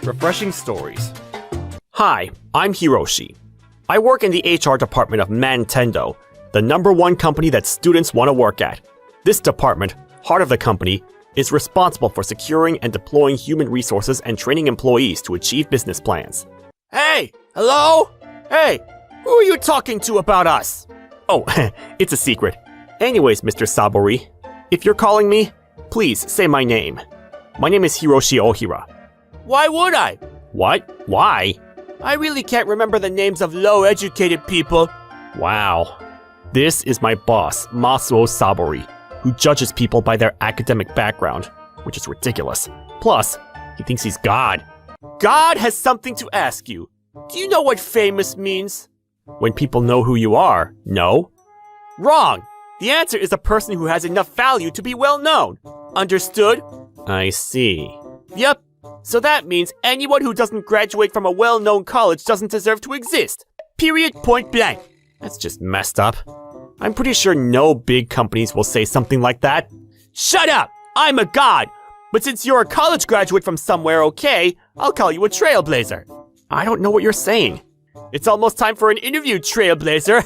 refreshing stories. Hi, I'm Hiroshi. I work in the HR department of Nintendo, the #1 company that students want to work at. This department, heart of the company, is responsible for securing and deploying human resources and training employees to achieve business plans. Hey! Hello? Hey! Who are you talking to about us? Oh, it's a secret. Anyways, Mr. Sabori, if you're calling me, please say my name. My name is Hiroshi Ohira. Why would I? What? Why? I really can't remember the names of low-educated people. Wow. This is my boss, Masuo Sabori, who judges people by their academic background, which is ridiculous. Plus, he thinks he's God. God has something to ask you. Do you know what famous means? When people know who you are, no? Wrong! The answer is a person who has enough value to be well known. Understood? I see. Yep. So that means anyone who doesn't graduate from a well-known college doesn't deserve to exist. Period, point blank. That's just messed up. I'm pretty sure no big companies will say something like that. Shut up! I'm a god! But since you're a college graduate from somewhere, okay, I'll call you a trailblazer. I don't know what you're saying. It's almost time for an interview, trailblazer.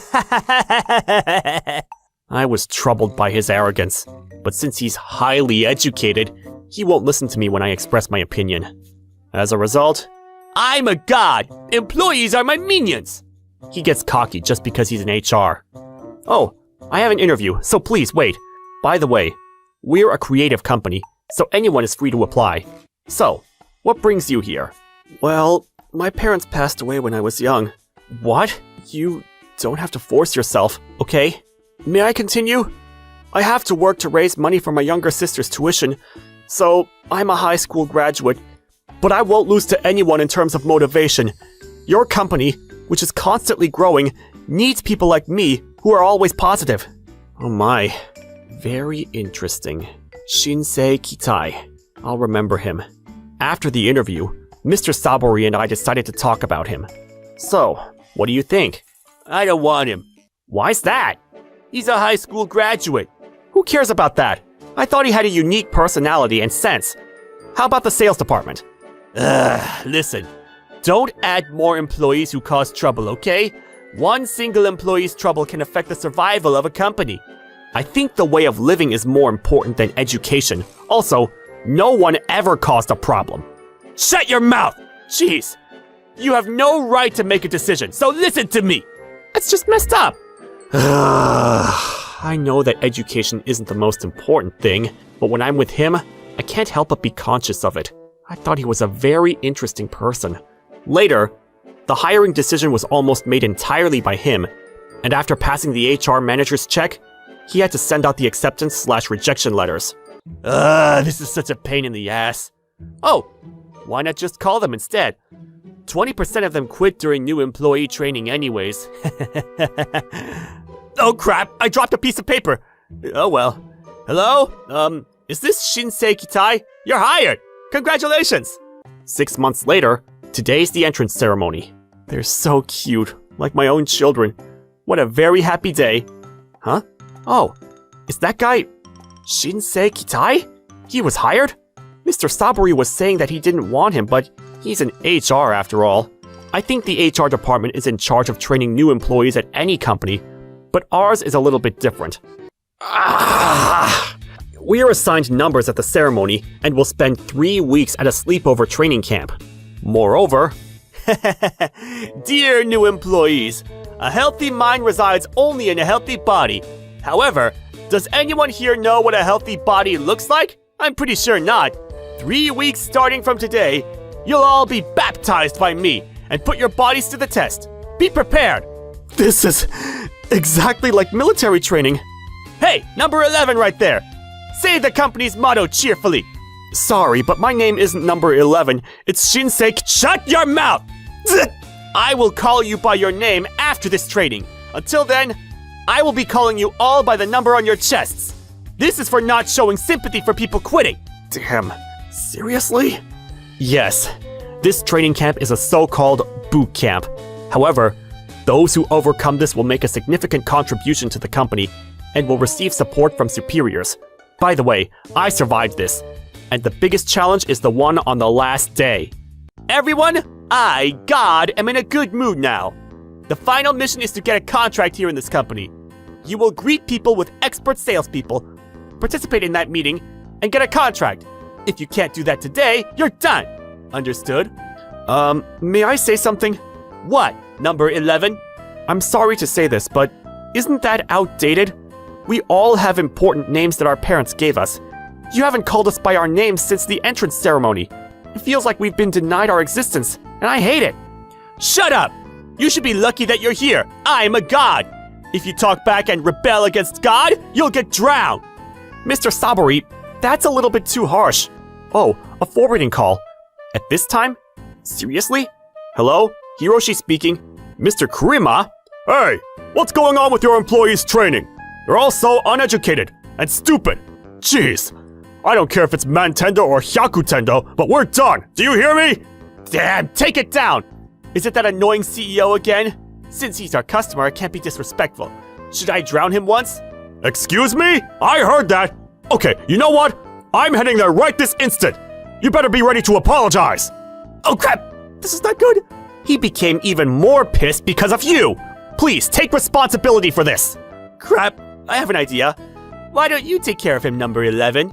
I was troubled by his arrogance, but since he's highly educated, he won't listen to me when I express my opinion. As a result, I'm a god! Employees are my minions! He gets cocky just because he's in HR. Oh, I have an interview, so please wait. By the way, we're a creative company, so anyone is free to apply. So, what brings you here? Well, my parents passed away when I was young. What? You don't have to force yourself, okay? May I continue? I have to work to raise money for my younger sister's tuition, so I'm a high school graduate. But I won't lose to anyone in terms of motivation. Your company, which is constantly growing, needs people like me who are always positive. Oh my. Very interesting. Shinsei Kitai. I'll remember him. After the interview, Mr. Sabori and I decided to talk about him. So, what do you think? I don't want him. Why's that? He's a high school graduate. Who cares about that? I thought he had a unique personality and sense. How about the sales department? Listen. Don't add more employees who cause trouble, okay? One single employee's trouble can affect the survival of a company. I think the way of living is more important than education. Also, no one ever caused a problem. Shut your mouth! Jeez. You have no right to make a decision, so listen to me! That's just messed up. I know that education isn't the most important thing, but when I'm with him, I can't help but be conscious of it. I thought he was a very interesting person. Later, the hiring decision was almost made entirely by him, and after passing the HR manager's check, he had to send out the acceptance/rejection letters. This is such a pain in the ass. Oh, why not just call them instead? 20% of them quit during new employee training anyways. Oh crap, I dropped a piece of paper. Oh well. Hello? Is this Shinsei Kitai? You're hired! Congratulations! 6 months later, today's the entrance ceremony. They're so cute, like my own children. What a very happy day. Huh? Oh, is that guy Shinsei Kitai? He was hired? Mr. Sabori was saying that he didn't want him, but he's in HR after all. I think the HR department is in charge of training new employees at any company, but ours is a little bit different. We are assigned numbers at the ceremony and will spend 3 weeks at a sleepover training camp. Moreover, dear new employees, a healthy mind resides only in a healthy body. However, does anyone here know what a healthy body looks like? I'm pretty sure not. 3 weeks starting from today, you'll all be baptized by me and put your bodies to the test. Be prepared. This is exactly like military training. Hey, number 11 right there. Say the company's motto cheerfully. Sorry, but my name isn't number 11. It's Shinsei. Shut your mouth! I will call you by your name after this training. Until then, I will be calling you all by the number on your chests. This is for not showing sympathy for people quitting. Damn. Seriously? Yes. This training camp is a so-called boot camp. However, those who overcome this will make a significant contribution to the company and will receive support from superiors. By the way, I survived this, and the biggest challenge is the one on the last day. Everyone, I, God, am in a good mood now. The final mission is to get a contract here in this company. You will greet people with expert salespeople, participate in that meeting, and get a contract. If you can't do that today, you're done. Understood? May I say something? What, number 11? I'm sorry to say this, but isn't that outdated? We all have important names that our parents gave us. You haven't called us by our names since the entrance ceremony. It feels like we've been denied our existence, and I hate it. Shut up! You should be lucky that you're here. I'm a god. If you talk back and rebel against God, you'll get drowned. Mr. Sabori, that's a little bit too harsh. Oh, a forwarding call. At this time? Seriously? Hello? Hiroshi speaking. Mr. Kurima? Hey, what's going on with your employees' training? They're all so uneducated and stupid. Jeez. I don't care if it's Mantendo or Hyakutendo, but we're done. Do you hear me? Damn, take it down. Is it that annoying CEO again? Since he's our customer, I can't be disrespectful. Should I drown him once? Excuse me? I heard that. Okay, you know what? I'm heading there right this instant. You better be ready to apologize. Oh crap, this is not good. He became even more pissed because of you. Please take responsibility for this. Crap, I have an idea. Why don't you take care of him, number 11?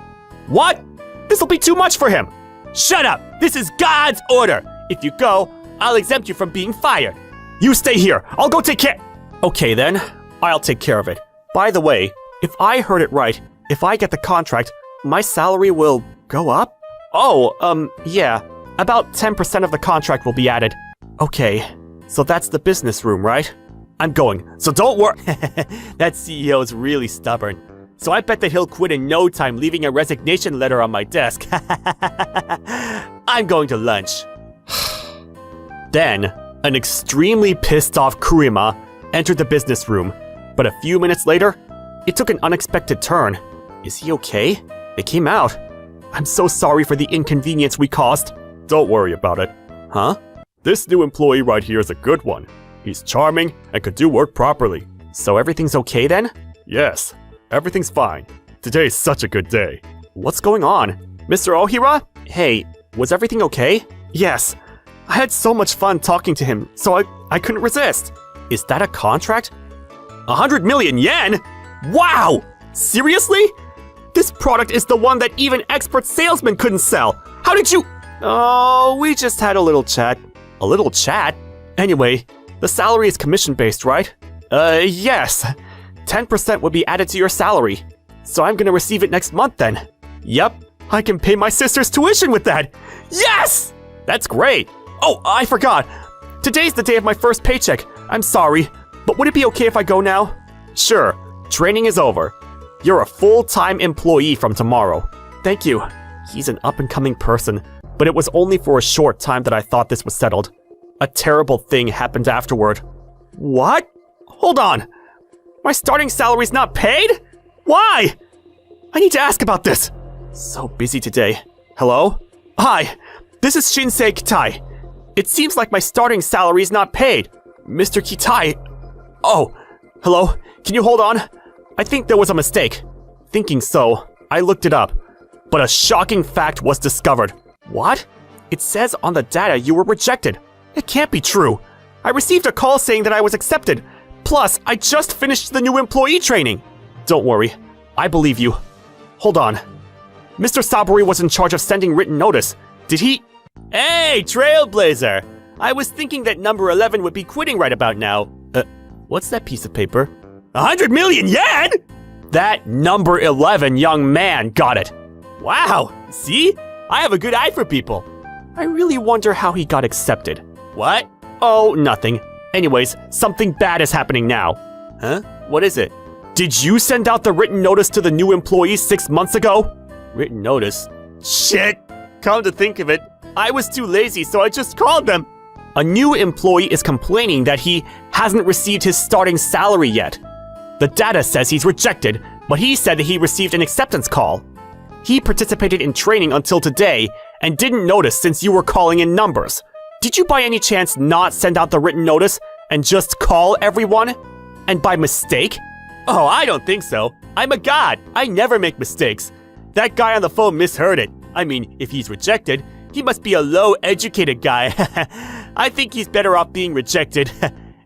What? This'll be too much for him. Shut up, this is God's order. If you go, I'll exempt you from being fired. You stay here, I'll go take care. Okay then, I'll take care of it. By the way, if I heard it right, if I get the contract, my salary will go up? Oh, yeah. About 10% of the contract will be added. Okay, so that's the business room, right? I'm going, so don't worry. That CEO is really stubborn. So I bet that he'll quit in no time, leaving a resignation letter on my desk. I'm going to lunch. Then, an extremely pissed off Kurima entered the business room, but a few minutes later, it took an unexpected turn. Is he okay? They came out. I'm so sorry for the inconvenience we caused. Don't worry about it. Huh? This new employee right here is a good one. He's charming and could do work properly. So everything's okay then? Yes, everything's fine. Today's such a good day. What's going on? Mr. Ohira? Hey, was everything okay? Yes. I had so much fun talking to him, so I couldn't resist. Is that a contract? 100 million yen? Wow! Seriously? This product is the one that even expert salesmen couldn't sell. How did you... Oh, we just had a little chat. A little chat? Anyway, the salary is commission-based, right? Yes. 10% would be added to your salary. So I'm gonna receive it next month then. Yep, I can pay my sister's tuition with that. Yes! That's great. Oh, I forgot. Today's the day of my first paycheck. I'm sorry, but would it be okay if I go now? Sure, training is over. You're a full-time employee from tomorrow. Thank you. He's an up-and-coming person, but it was only for a short time that I thought this was settled. A terrible thing happened afterward. What? Hold on. My starting salary's not paid? Why? I need to ask about this. So busy today. Hello? Hi, this is Shinsei Kitai. It seems like my starting salary's not paid. Mr. Kitai. Oh, hello? Can you hold on? I think there was a mistake. Thinking so, I looked it up. But a shocking fact was discovered. What? It says on the data you were rejected. It can't be true. I received a call saying that I was accepted. Plus, I just finished the new employee training. Don't worry, I believe you. Hold on. Mr. Sabori was in charge of sending written notice. Did he? Hey, Trailblazer! I was thinking that number 11 would be quitting right about now. What's that piece of paper? 100 million yen?! That number 11 young man got it. Wow, see? I have a good eye for people. I really wonder how he got accepted. What? Oh, nothing. Anyways, something bad is happening now. Huh? What is it? Did you send out the written notice to the new employees 6 months ago? Written notice? Shit! Come to think of it, I was too lazy, so I just called them. A new employee is complaining that he hasn't received his starting salary yet. The data says he's rejected, but he said that he received an acceptance call. He participated in training until today and didn't notice since you were calling in numbers. Did you by any chance not send out the written notice and just call everyone? And by mistake? Oh, I don't think so. I'm a god. I never make mistakes. That guy on the phone misheard it. I mean, if he's rejected, He must be a low-educated guy. I think he's better off being rejected.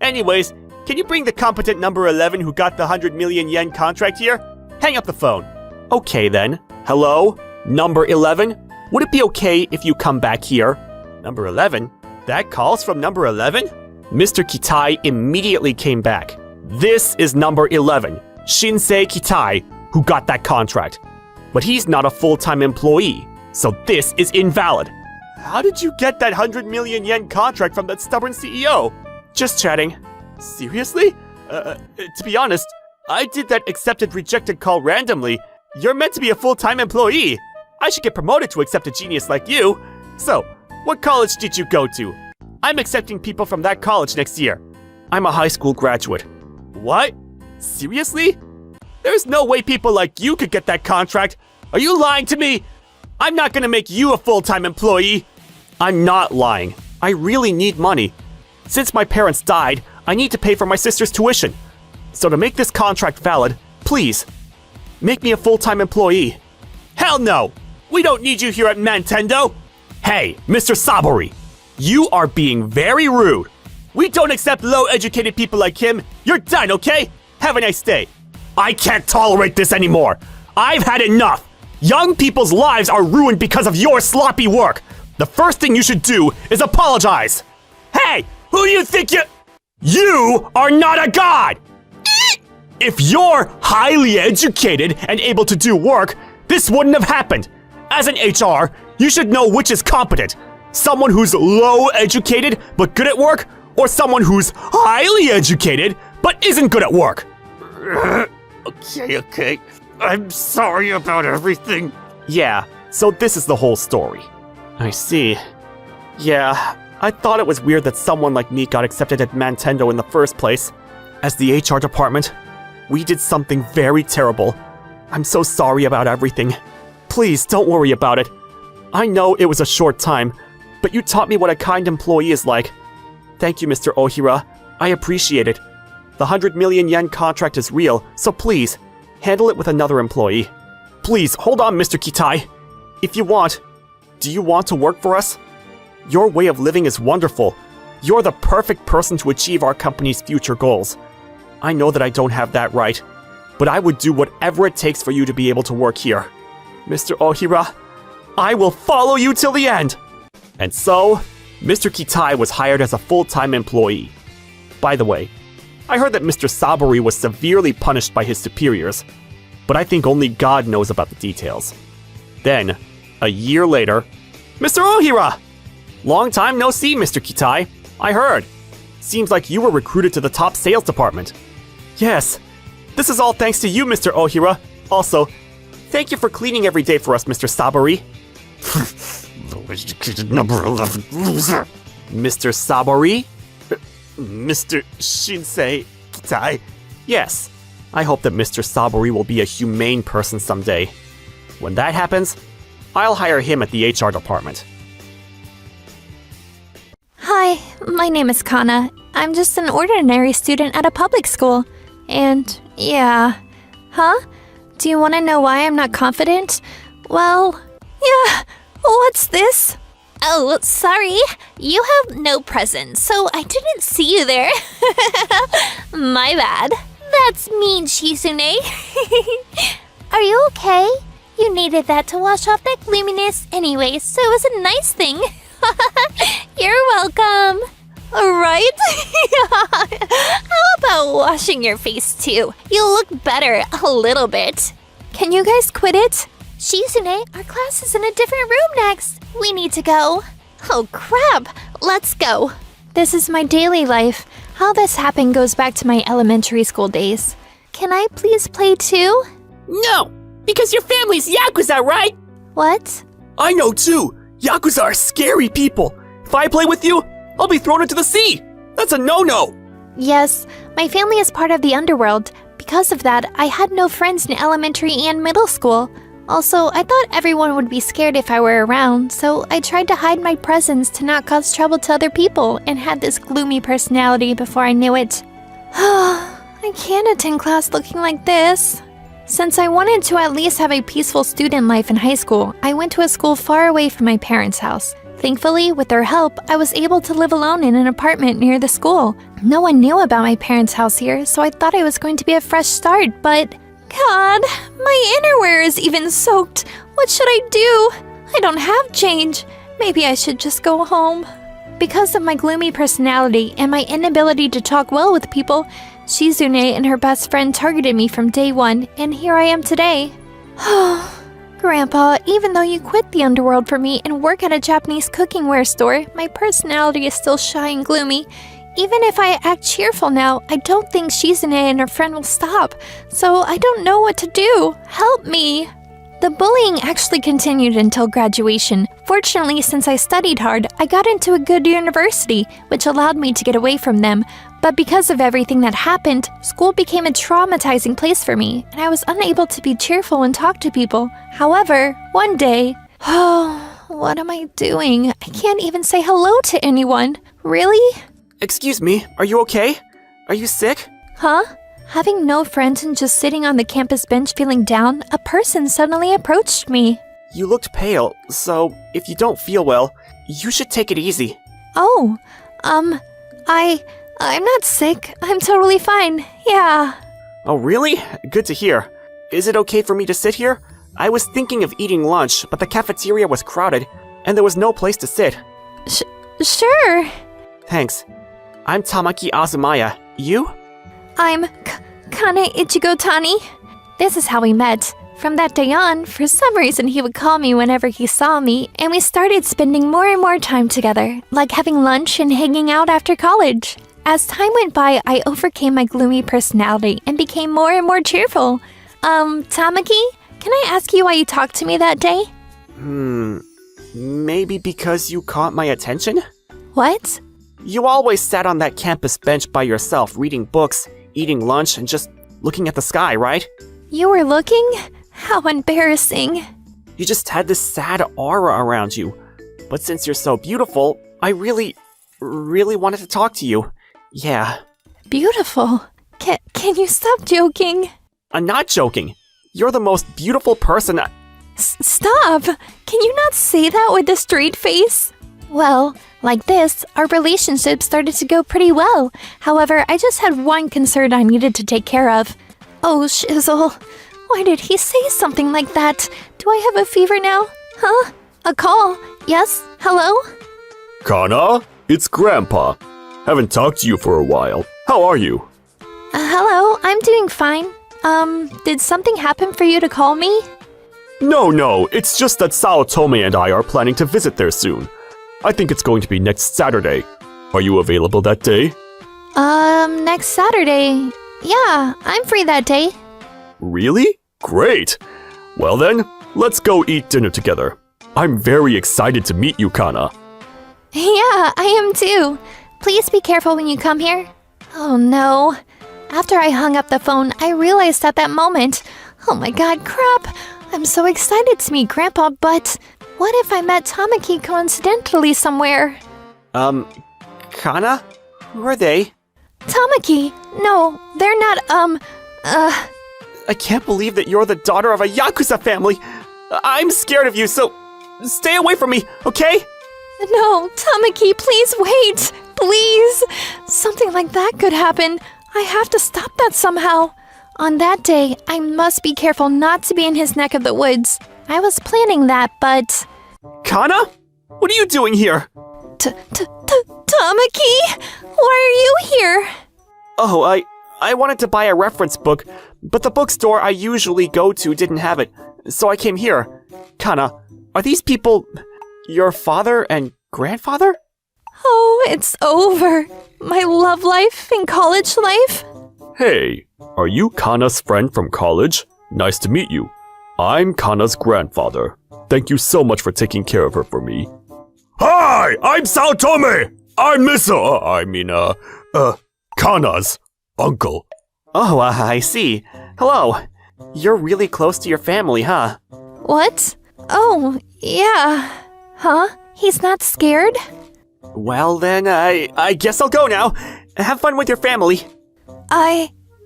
Anyways, can you bring the competent number 11 who got the 100 million yen contract here? Hang up the phone. Okay then. Hello? Number 11? Would it be okay if you come back here? Number 11? That call's from number 11? Mr. Kitai immediately came back. This is number 11, Shinsei Kitai, who got that contract. But he's not a full-time employee, so this is invalid. How did you get that 100 million yen contract from that stubborn CEO? Just chatting. Seriously? To be honest, I did that accepted-rejected call randomly. You're meant to be a full-time employee. I should get promoted to accept a genius like you. So, what college did you go to? I'm accepting people from that college next year. I'm a high school graduate. What? Seriously? There's no way people like you could get that contract. Are you lying to me? I'm not gonna make you a full-time employee. I'm not lying. I really need money. Since my parents died, I need to pay for my sister's tuition. So to make this contract valid, please, make me a full-time employee. Hell no! We don't need you here at Nintendo! Hey, Mr. Sabori, you are being very rude. We don't accept low-educated people like him. You're done, okay? Have a nice day. I can't tolerate this anymore. I've had enough. Young people's lives are ruined because of your sloppy work. The first thing you should do is apologize. Hey, who do you think you... You are not a god! If you're highly educated and able to do work, this wouldn't have happened. As an HR, you should know which is competent. Someone who's low educated but good at work, or someone who's highly educated but isn't good at work. Okay. I'm sorry about everything. Yeah, so this is the whole story. I see. Yeah, I thought it was weird that someone like me got accepted at Nintendo in the first place. As the HR department, we did something very terrible. I'm so sorry about everything. Please, don't worry about it. I know it was a short time, but you taught me what a kind employee is like. Thank you, Mr. Ohira. I appreciate it. The 100 million yen contract is real, so please, handle it with another employee. Please, hold on, Mr. Kitai. If you want, do you want to work for us? Your way of living is wonderful. You're the perfect person to achieve our company's future goals. I know that I don't have that right, but I would do whatever it takes for you to be able to work here. Mr. Ohira, I will follow you till the end! And so, Mr. Kitai was hired as a full-time employee. By the way, I heard that Mr. Sabori was severely punished by his superiors, but I think only God knows about the details. Then, a year later, Mr. Ohira! Long time no see, Mr. Kitai. I heard. Seems like you were recruited to the top sales department. Yes, this is all thanks to you, Mr. Ohira. Also, thank you for cleaning every day for us, Mr. Sabori. Low-educated number 11 loser. Mr. Sabori? Mr. Shinsei Kitai? Yes, I hope that Mr. Sabori will be a humane person someday. When that happens, I'll hire him at the HR department. Hi, my name is Kana. I'm just an ordinary student at a public school. And, yeah. Huh? Do you want to know why I'm not confident? Well, yeah. What's this? Oh, sorry. You have no present, so I didn't see you there. My bad. That's mean, Shizune. Are you okay? You needed that to wash off that gloominess anyway, so it was a nice thing. You're welcome. Right? How about washing your face too? You'll look better a little bit. Can you guys quit it? Shizune, our class is in a different room next. We need to go. Oh crap, let's go. This is my daily life. How this happened goes back to my elementary school days. Can I please play too? No, because your family's Yakuza, right? What? I know too. Yakuza are scary people. If I play with you, I'll be thrown into the sea. That's a no-no. Yes, my family is part of the underworld. Because of that, I had no friends in elementary and middle school. Also, I thought everyone would be scared if I were around, so I tried to hide my presence to not cause trouble to other people and had this gloomy personality before I knew it. I can't attend class looking like this. Since I wanted to at least have a peaceful student life in high school, I went to a school far away from my parents' house. Thankfully, with their help, I was able to live alone in an apartment near the school. No one knew about my parents' house here, so I thought it was going to be a fresh start, but... God, my innerwear is even soaked. What should I do? I don't have change. Maybe I should just go home. Because of my gloomy personality and my inability to talk well with people, Shizune and her best friend targeted me from day one, and here I am today. Grandpa, even though you quit the underworld for me and work at a Japanese cooking-ware store, my personality is still shy and gloomy. Even if I act cheerful now, I don't think Shizune and her friend will stop, so I don't know what to do. Help me! The bullying actually continued until graduation. Fortunately, since I studied hard, I got into a good university, which allowed me to get away from them. But because of everything that happened, school became a traumatizing place for me, and I was unable to be cheerful and talk to people. However, one day... what am I doing? I can't even say hello to anyone. Really? Excuse me, are you okay? Are you sick? Huh? Having no friends and just sitting on the campus bench feeling down, a person suddenly approached me. You looked pale, so if you don't feel well, you should take it easy. Oh, I'm not sick. I'm totally fine. Yeah. Oh, really? Good to hear. Is it okay for me to sit here? I was thinking of eating lunch, but the cafeteria was crowded, and there was no place to sit. Sure. Thanks. I'm Tamaki Azumaya. You? I'm Kane Ichigo Tani. This is how we met. From that day on, for some reason he would call me whenever he saw me, and we started spending more and more time together, like having lunch and hanging out after college. As time went by, I overcame my gloomy personality and became more and more cheerful. Tamaki, can I ask you why you talked to me that day? Maybe because you caught my attention? What? You always sat on that campus bench by yourself, reading books, eating lunch, and just looking at the sky, right? You were looking? How embarrassing. You just had this sad aura around you. But since you're so beautiful, I really wanted to talk to you. Yeah. Beautiful? Can you stop joking? I'm not joking. You're the most beautiful person Stop! Can you not say that with a straight face? Well, like this, our relationship started to go pretty well. However, I just had one concern I needed to take care of. Oh, shizzle. Why did he say something like that? Do I have a fever now? Huh? A call? Yes? Hello? Kana, it's Grandpa. Haven't talked to you for a while. How are you? Hello, I'm doing fine. Did something happen for you to call me? No, it's just that Sao Tome and I are planning to visit there soon. I think it's going to be next Saturday. Are you available that day? Next Saturday. Yeah, I'm free that day. Really? Great! Well then, let's go eat dinner together. I'm very excited to meet you, Kana. Yeah, I am too. Please be careful when you come here. Oh no. After I hung up the phone, I realized at that moment, oh my god, crap. I'm so excited to meet Grandpa, but what if I met Tamaki coincidentally somewhere? Kana? Who are they? Tamaki? No, they're not, I can't believe that you're the daughter of a Yakuza family. I'm scared of you, so stay away from me, okay? No, Tamaki, please wait. Please. Something like that could happen. I have to stop that somehow. On that day, I must be careful not to be in his neck of the woods. I was planning that, but... Kana? What are you doing here? Tamaki? Why are you here? Oh, I wanted to buy a reference book, but the bookstore I usually go to didn't have it, so I came here. Kana, are these people your father and grandfather? Oh, it's over. My love life and college life. Hey, are you Kana's friend from college? Nice to meet you. I'm Kana's grandfather. Thank you so much for taking care of her for me. Hi, I'm Sao Tome. I'm Kana's uncle. Oh, I see. Hello. You're really close to your family, huh? What? Oh, yeah. Huh? He's not scared? Well then, I guess I'll go now. Have fun with your family.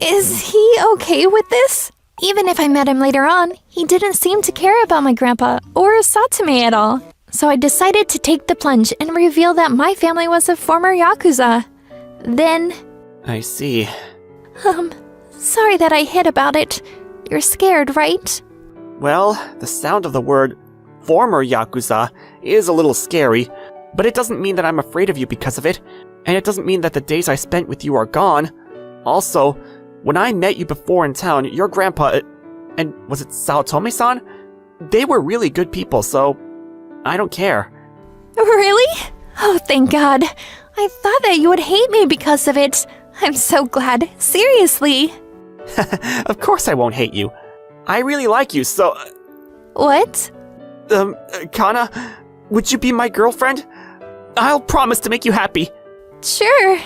Is he okay with this? Even if I met him later on, he didn't seem to care about my grandpa or Satome at all. So I decided to take the plunge and reveal that my family was a former Yakuza. Then... I see. Sorry that I hid about it. You're scared, right? Well, the sound of the word former Yakuza is a little scary, but it doesn't mean that I'm afraid of you because of it, and it doesn't mean that the days I spent with you are gone. Also, when I met you before in town, your grandpa, and was it Saotome-san? They were really good people, so I don't care. Really? Oh, thank God. I thought that you would hate me because of it. I'm so glad. Seriously. Of course I won't hate you. I really like you, so... What? Kana, would you be my girlfriend? I'll promise to make you happy. Sure.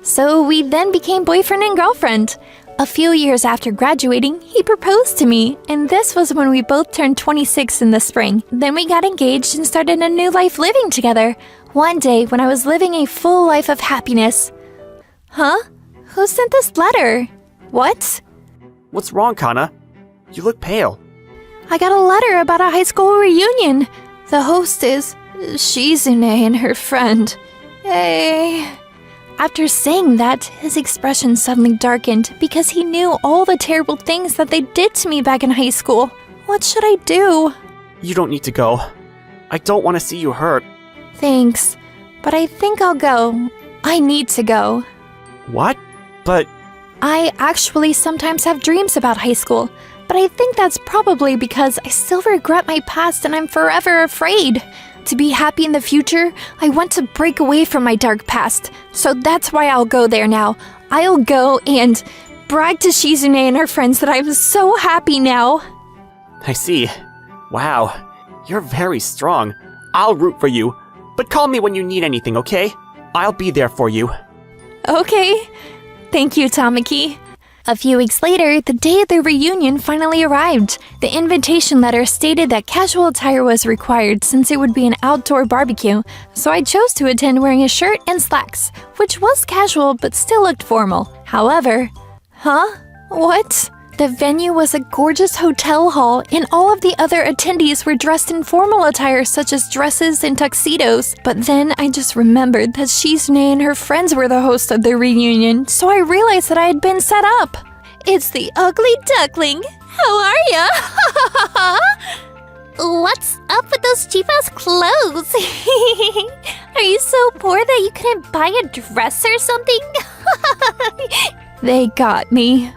So we then became boyfriend and girlfriend. A few years after graduating, he proposed to me, and this was when we both turned 26 in the spring. Then we got engaged and started a new life living together. One day, when I was living a full life of happiness... Huh? Who sent this letter? What? What's wrong, Kana? You look pale. I got a letter about a high school reunion. The host is Shizune and her friend. Hey... After saying that, his expression suddenly darkened because he knew all the terrible things that they did to me back in high school. What should I do? You don't need to go. I don't want to see you hurt. Thanks, but I think I'll go. I need to go. What? But... I actually sometimes have dreams about high school, but I think that's probably because I still regret my past and I'm forever afraid. To be happy in the future, I want to break away from my dark past, so that's why I'll go there now. I'll go and brag to Shizune and her friends that I'm so happy now. I see. Wow, you're very strong. I'll root for you, but call me when you need anything, okay? I'll be there for you. Okay. Thank you, Tamaki. A few weeks later, the day of the reunion finally arrived. The invitation letter stated that casual attire was required since it would be an outdoor barbecue, so I chose to attend wearing a shirt and slacks, which was casual but still looked formal. However... Huh? What? The venue was a gorgeous hotel hall, and all of the other attendees were dressed in formal attire such as dresses and tuxedos. But then I just remembered that Shizune and her friends were the hosts of the reunion, so I realized that I had been set up. It's the ugly duckling. How are ya? What's up with those cheap-ass clothes? Are you so poor that you couldn't buy a dress or something? They got me.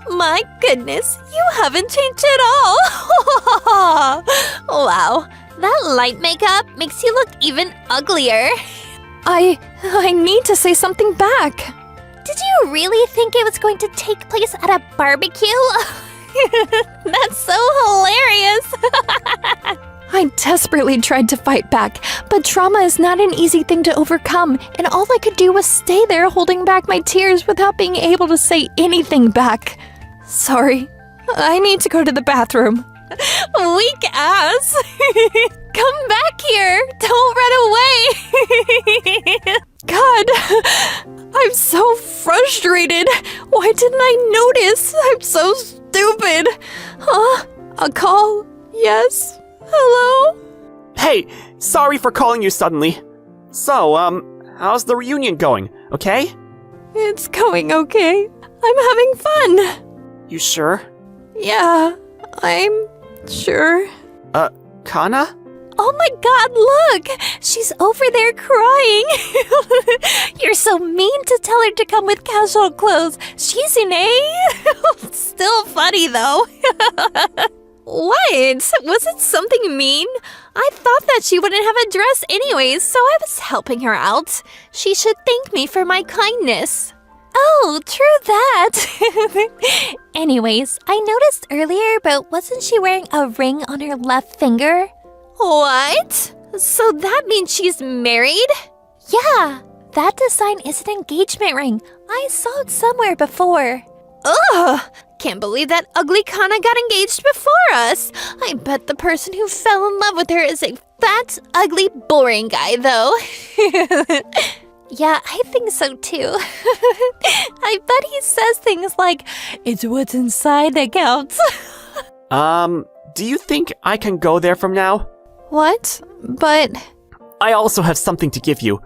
My goodness, you haven't changed at all. Wow, that light makeup makes you look even uglier. I need to say something back. Did you really think it was going to take place at a barbecue? That's so hilarious. I desperately tried to fight back, but trauma is not an easy thing to overcome, and all I could do was stay there holding back my tears without being able to say anything back. Sorry, I need to go to the bathroom. Weak ass. Come back here. Don't run away. God, I'm so frustrated. Why didn't I notice? I'm so stupid. Huh? A call? Yes? Hello? Hey, sorry for calling you suddenly. So, how's the reunion going, okay? It's going okay. I'm having fun. You sure? Yeah, I'm sure. Kana? Oh my god, look! She's over there crying! You're so mean to tell her to come with casual clothes. Shizune! Still funny though. What? Was it something mean? I thought that she wouldn't have a dress anyways, so I was helping her out. She should thank me for my kindness. Oh, true that. Anyways, I noticed earlier, but wasn't she wearing a ring on her left finger? What? So that means she's married? Yeah, that design is an engagement ring. I saw it somewhere before. Ugh! Can't believe that ugly Kana got engaged before us. I bet the person who fell in love with her is a fat, ugly, boring guy, though. Yeah, I think so too. I bet he says things like, "It's what's inside that counts." Do you think I can go there from now? What? But... I also have something to give you.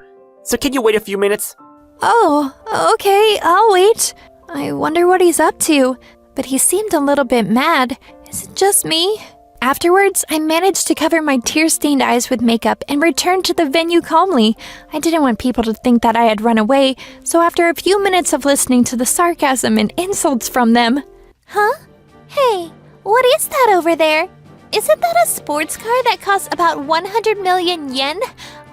So can you wait a few minutes? Oh, okay, I'll wait. I wonder what he's up to. But he seemed a little bit mad. Is it just me? Afterwards, I managed to cover my tear-stained eyes with makeup and returned to the venue calmly. I didn't want people to think that I had run away, so after a few minutes of listening to the sarcasm and insults from them... Huh? Hey, what is that over there? Isn't that a sports car that costs about 100 million yen?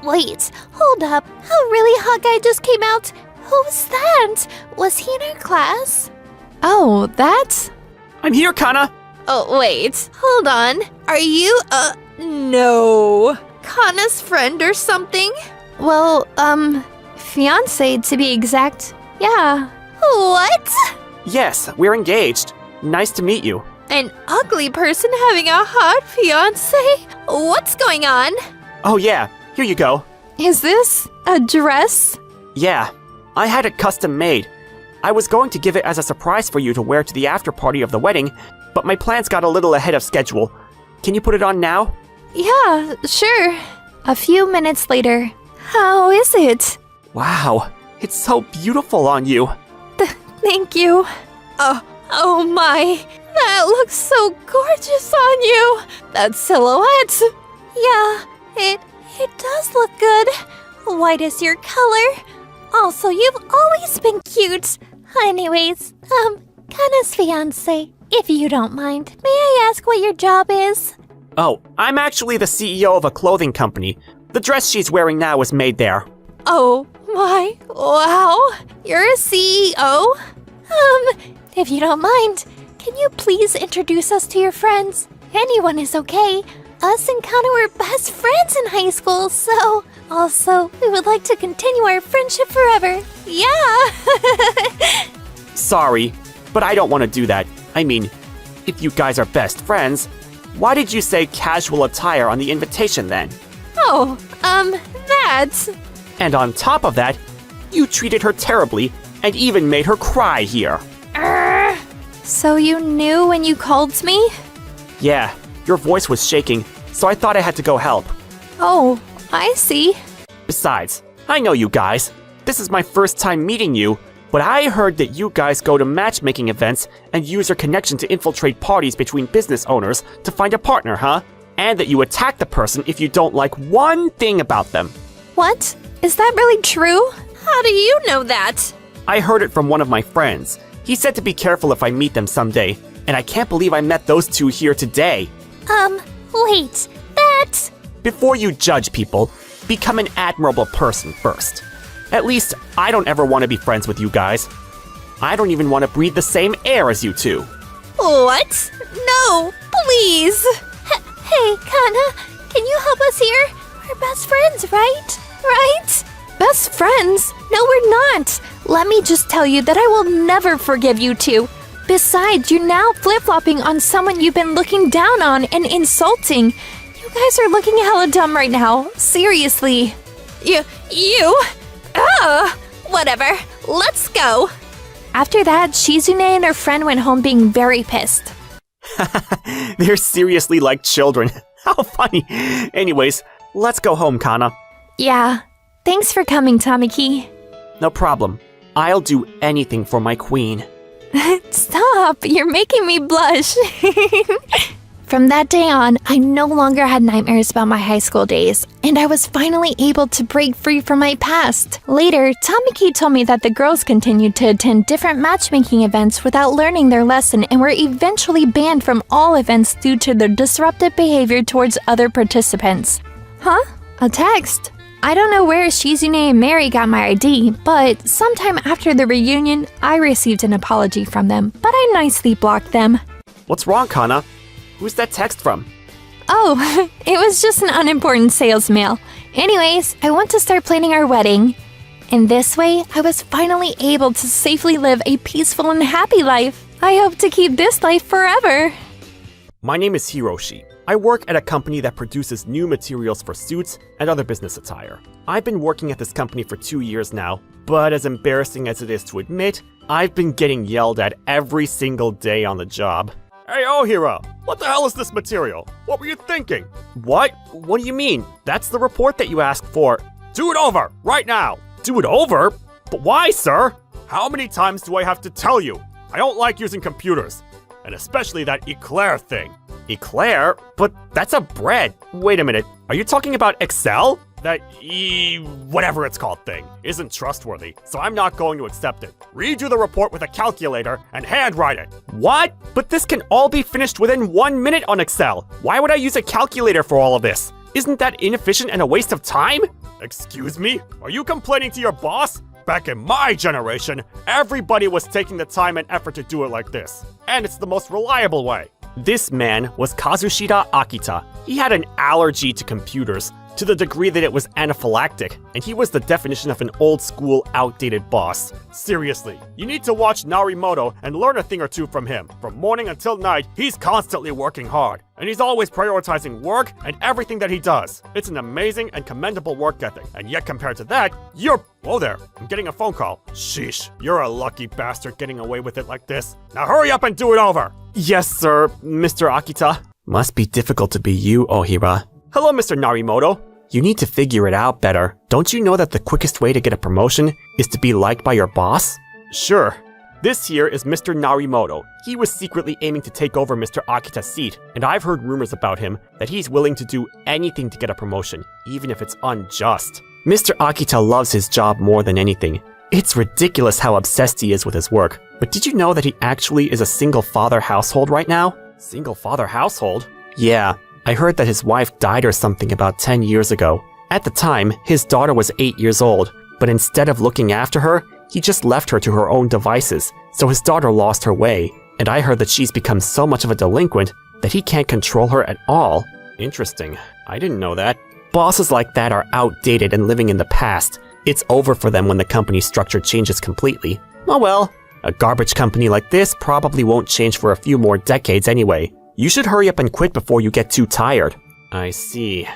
Wait, hold up. A really hot guy just came out. Who's that? Was he in our class? Oh, that's... I'm here, Kana! Oh, wait. Hold on. Are you, no. Kana's friend or something? Well, fiance to be exact. Yeah. What? Yes, we're engaged. Nice to meet you. An ugly person having a hot fiance? What's going on? Oh yeah, here you go. Is this a dress? Yeah, I had it custom made. I was going to give it as a surprise for you to wear to the after party of the wedding, but my plans got a little ahead of schedule. Can you put it on now? Yeah, sure. A few minutes later. How is it? Wow, it's so beautiful on you. Thank you. Oh my. That looks so gorgeous on you. That silhouette. Yeah, it does look good. White is your color. Also, you've always been cute. Anyways, Kana's fiance, if you don't mind, may I ask what your job is? Oh, I'm actually the CEO of a clothing company. The dress she's wearing now was made there. Oh my, wow. You're a CEO? If you don't mind, can you please introduce us to your friends? Anyone is okay. Us and Kana were best friends in high school, so... Also, we would like to continue our friendship forever. Yeah! Sorry, but I don't want to do that. I mean, if you guys are best friends, why did you say casual attire on the invitation then? Oh, that. And on top of that, you treated her terribly and even made her cry here. So you knew when you called me? Yeah, your voice was shaking, so I thought I had to go help. Oh, I see. Besides, I know you guys. This is my first time meeting you, but I heard that you guys go to matchmaking events and use your connection to infiltrate parties between business owners to find a partner, huh? And that you attack the person if you don't like one thing about them. What? Is that really true? How do you know that? I heard it from one of my friends. He said to be careful if I meet them someday, and I can't believe I met those two here today. Wait, that... Before you judge people, become an admirable person first. At least, I don't ever want to be friends with you guys. I don't even want to breathe the same air as you two. What? No, please. Hey, Kana, can you help us here? We're best friends, right? Right? Best friends? No, we're not. Let me just tell you that I will never forgive you two. Besides, you're now flip-flopping on someone you've been looking down on and insulting. You guys are looking hella dumb right now. Seriously. Whatever. Let's go. After that, Shizune and her friend went home being very pissed. They're seriously like children. How funny. Anyways, let's go home, Kana. Yeah. Thanks for coming, Tamiki. No problem. I'll do anything for my queen. Stop! You're making me blush. From that day on, I no longer had nightmares about my high school days, and I was finally able to break free from my past. Later, Tamiki told me that the girls continued to attend different matchmaking events without learning their lesson and were eventually banned from all events due to their disruptive behavior towards other participants. Huh? A text? I don't know where Shizune and Mary got my ID, but sometime after the reunion, I received an apology from them, but I nicely blocked them. What's wrong, Kana? Who's that text from? Oh, it was just an unimportant sales mail. Anyways, I want to start planning our wedding. In this way, I was finally able to safely live a peaceful and happy life. I hope to keep this life forever. My name is Hiroshi. I work at a company that produces new materials for suits and other business attire. I've been working at this company for 2 years now, but as embarrassing as it is to admit, I've been getting yelled at every single day on the job. Hey, Ohira, what the hell is this material? What were you thinking? What? What do you mean? That's the report that you asked for. Do it over, right now. Do it over? But why, sir? How many times do I have to tell you? I don't like using computers, and especially that eclair thing. Eclair? But that's a bread. Wait a minute, are you talking about Excel? That whatever it's called thing isn't trustworthy, so I'm not going to accept it. Redo the report with a calculator and handwrite it. What? But this can all be finished within 1 minute on Excel. Why would I use a calculator for all of this? Isn't that inefficient and a waste of time? Excuse me? Are you complaining to your boss? Back in my generation, everybody was taking the time and effort to do it like this. And it's the most reliable way. This man was Kazushita Akita. He had an allergy to computers, to the degree that it was anaphylactic, and he was the definition of an old-school, outdated boss. Seriously, you need to watch Narimoto and learn a thing or two from him. From morning until night, he's constantly working hard, and he's always prioritizing work and everything that he does. It's an amazing and commendable work ethic, and yet compared to that, you're... Whoa there, I'm getting a phone call. Sheesh, you're a lucky bastard getting away with it like this. Now hurry up and do it over! Yes, sir, Mr. Akita. Must be difficult to be you, Ohira. Hello, Mr. Narimoto. You need to figure it out better. Don't you know that the quickest way to get a promotion is to be liked by your boss? Sure. This here is Mr. Narimoto. He was secretly aiming to take over Mr. Akita's seat, and I've heard rumors about him that he's willing to do anything to get a promotion, even if it's unjust. Mr. Akita loves his job more than anything. It's ridiculous how obsessed he is with his work. But did you know that he actually is a single-father household right now? Single-father household? Yeah. I heard that his wife died or something about 10 years ago. At the time, his daughter was 8 years old, but instead of looking after her, he just left her to her own devices, so his daughter lost her way, and I heard that she's become so much of a delinquent that he can't control her at all. Interesting. I didn't know that. Bosses like that are outdated and living in the past. It's over for them when the company structure changes completely. Oh well, a garbage company like this probably won't change for a few more decades anyway. You should hurry up and quit before you get too tired. I see.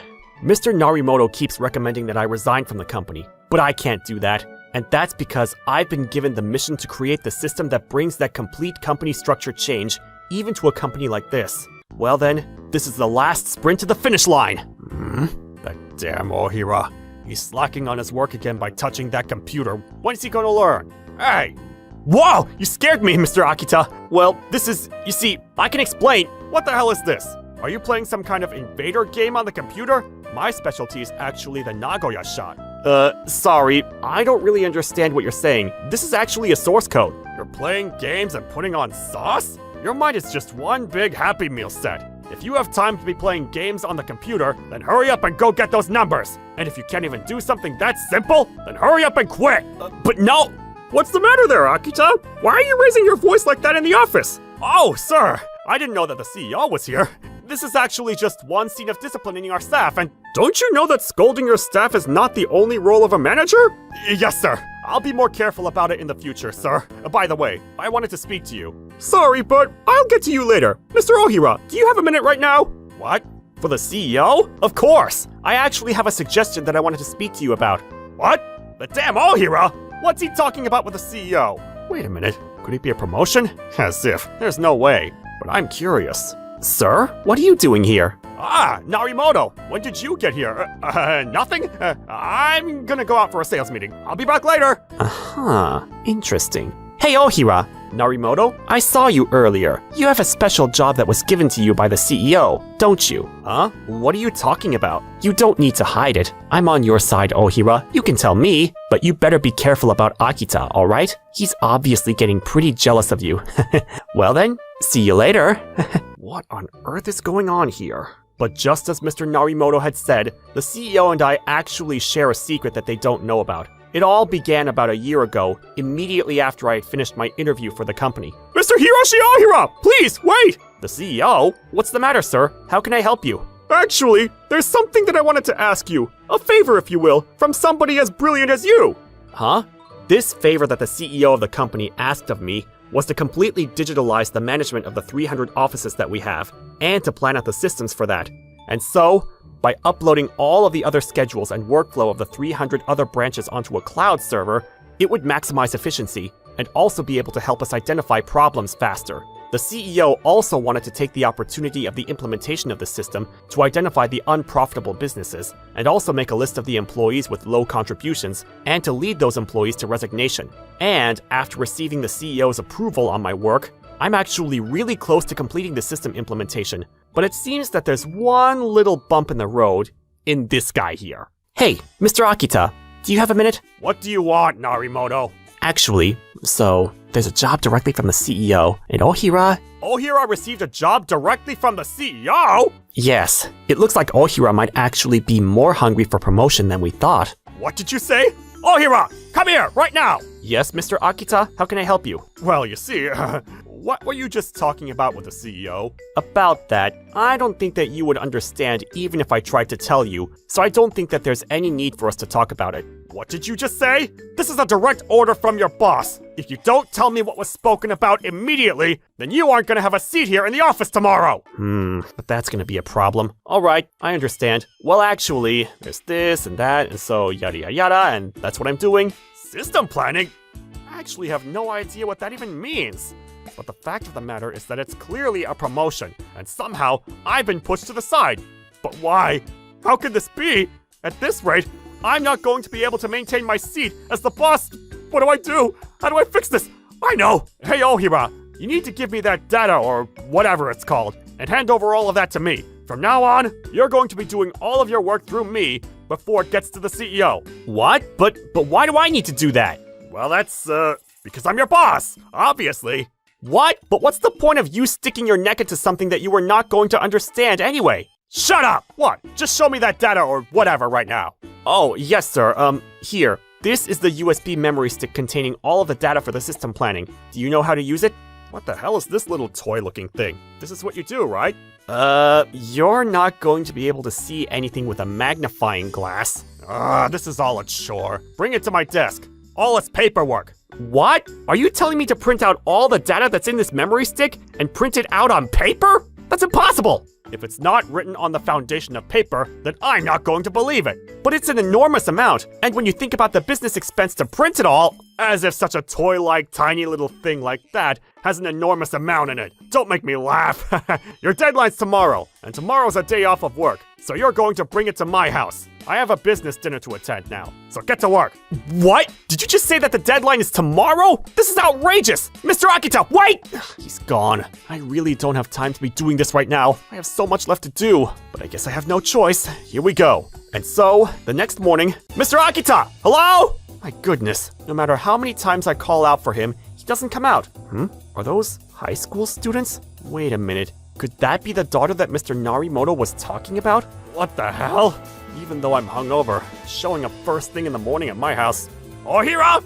Mr. Narimoto keeps recommending that I resign from the company, but I can't do that. And that's because I've been given the mission to create the system that brings that complete company structure change, even to a company like this. Well then, this is the last sprint to the finish line. That damn Ohira. He's slacking on his work again by touching that computer. When's he gonna learn? Hey! Whoa! You scared me, Mr. Akita! Well, this is... You see, I can explain. What the hell is this? Are you playing some kind of invader game on the computer? My specialty is actually the Nagoya shot. Sorry. I don't really understand what you're saying. This is actually a source code. You're playing games and putting on sauce? Your mind is just one big Happy Meal set. If you have time to be playing games on the computer, then hurry up and go get those numbers. And if you can't even do something that simple, then hurry up and quit. But no! What's the matter there, Akita? Why are you raising your voice like that in the office? Oh, sir, I didn't know that the CEO was here. This is actually just one scene of disciplining our staff, and don't you know that scolding your staff is not the only role of a manager? Yes, sir. I'll be more careful about it in the future, sir. By the way, I wanted to speak to you. Sorry, but I'll get to you later. Mr. Ohira, do you have a minute right now? What? For the CEO? Of course! I actually have a suggestion that I wanted to speak to you about. What? The damn Ohira? What's he talking about with the CEO? Wait a minute. Could it be a promotion? As if. There's no way. But I'm curious. Sir? What are you doing here? Ah, Narimoto. When did you get here? Nothing? I'm gonna go out for a sales meeting. I'll be back later. Uh-huh. Interesting. Hey, Ohira. Narimoto, I saw you earlier. You have a special job that was given to you by the CEO, don't you? Huh? What are you talking about? You don't need to hide it. I'm on your side, Ohira. You can tell me, but you better be careful about Akita, alright? He's obviously getting pretty jealous of you. Well then, see you later. What on earth is going on here? But just as Mr. Narimoto had said, the CEO and I actually share a secret that they don't know about. It all began about a year ago, immediately after I had finished my interview for the company. Mr. Hiroshi Ohira, please, wait! The CEO? What's the matter, sir? How can I help you? Actually, there's something that I wanted to ask you. A favor, if you will, from somebody as brilliant as you. Huh? This favor that the CEO of the company asked of me was to completely digitalize the management of the 300 offices that we have, and to plan out the systems for that. And so, by uploading all of the other schedules and workflow of the 300 other branches onto a cloud server, it would maximize efficiency, and also be able to help us identify problems faster. The CEO also wanted to take the opportunity of the implementation of the system to identify the unprofitable businesses, and also make a list of the employees with low contributions, and to lead those employees to resignation. And after receiving the CEO's approval on my work, I'm actually really close to completing the system implementation, but it seems that there's one little bump in the road in this guy here. Hey, Mr. Akita, do you have a minute? What do you want, Narimoto? Actually, so there's a job directly from the CEO, and Ohira... Ohira received a job directly from the CEO? Yes, it looks like Ohira might actually be more hungry for promotion than we thought. What did you say? Ohira, come here, right now! Yes, Mr. Akita, how can I help you? Well, you see, what were you just talking about with the CEO? About that, I don't think that you would understand even if I tried to tell you, so I don't think that there's any need for us to talk about it. What did you just say? This is a direct order from your boss. If you don't tell me what was spoken about immediately, then you aren't gonna have a seat here in the office tomorrow! But that's gonna be a problem. Alright, I understand. Well, actually, there's this and that, and so yada yada yada, and that's what I'm doing. System planning? I actually have no idea what that even means. But the fact of the matter is that it's clearly a promotion, and somehow I've been pushed to the side. But why? How could this be? At this rate, I'm not going to be able to maintain my seat as the boss. What do I do? How do I fix this? I know! Hey, Ohira, you need to give me that data, or whatever it's called, and hand over all of that to me. From now on, you're going to be doing all of your work through me before it gets to the CEO. What? But why do I need to do that? Well, that's, because I'm your boss, obviously. What? But what's the point of you sticking your neck into something that you were not going to understand anyway? Shut up! What? Just show me that data or whatever right now. Oh, yes, sir. Here. This is the USB memory stick containing all of the data for the system planning. Do you know how to use it? What the hell is this little toy-looking thing? This is what you do, right? You're not going to be able to see anything with a magnifying glass. This is all a chore. Bring it to my desk. All its paperwork. What? Are you telling me to print out all the data that's in this memory stick and print it out on paper? That's impossible! If it's not written on the foundation of paper, then I'm not going to believe it. But it's an enormous amount, and when you think about the business expense to print it all, as if such a toy-like tiny little thing like that has an enormous amount in it. Don't make me laugh. Your deadline's tomorrow, and tomorrow's a day off of work, so you're going to bring it to my house. I have a business dinner to attend now, so get to work. What? Did you just say that the deadline is tomorrow? This is outrageous! Mr. Akita, wait! He's gone. I really don't have time to be doing this right now. I have so much left to do, but I guess I have no choice. Here we go. And so, the next morning, Mr. Akita! Hello? My goodness, no matter how many times I call out for him, he doesn't come out. Are those high school students? Wait a minute. Could that be the daughter that Mr. Narimoto was talking about? What the hell? Even though I'm hungover, showing up first thing in the morning at my house. Ohira!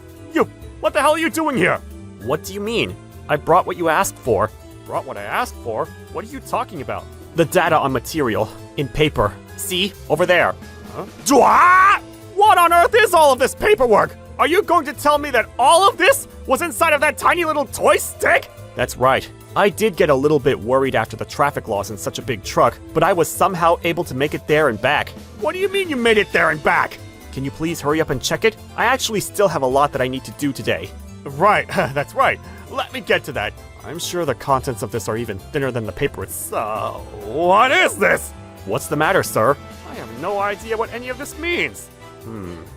What the hell are you doing here? What do you mean? I brought what you asked for. Brought what I asked for? What are you talking about? The data on material, in paper. See? Over there. Huh? What on earth is all of this paperwork? Are you going to tell me that all of this was inside of that tiny little toy stick? That's right. I did get a little bit worried after the traffic laws in such a big truck, but I was somehow able to make it there and back. What do you mean you made it there and back? Can you please hurry up and check it? I actually still have a lot that I need to do today. Right, that's right. Let me get to that. I'm sure the contents of this are even thinner than the paper itself. What is this? What's the matter, sir? I have no idea what any of this means.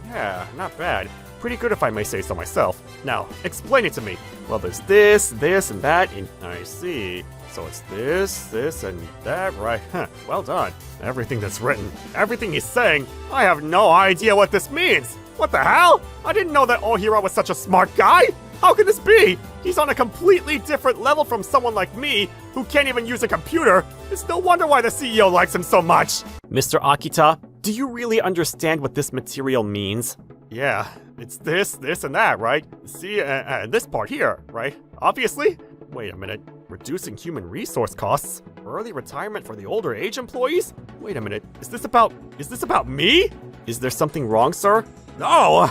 Yeah, not bad. Pretty good if I may say so myself. Now, explain it to me. Well, there's this, and that, and I see. So it's this, and that, right? Well done. Everything that's written, everything he's saying, I have no idea what this means. What the hell? I didn't know that Ohira was such a smart guy. How could this be? He's on a completely different level from someone like me, who can't even use a computer. It's no wonder why the CEO likes him so much. Mr. Akita, do you really understand what this material means? Yeah, it's this, and that, right? See, this part here, right? Obviously? Wait a minute. Reducing human resource costs? Early retirement for the older age employees? Wait a minute. Is this about me? Is there something wrong, sir? No!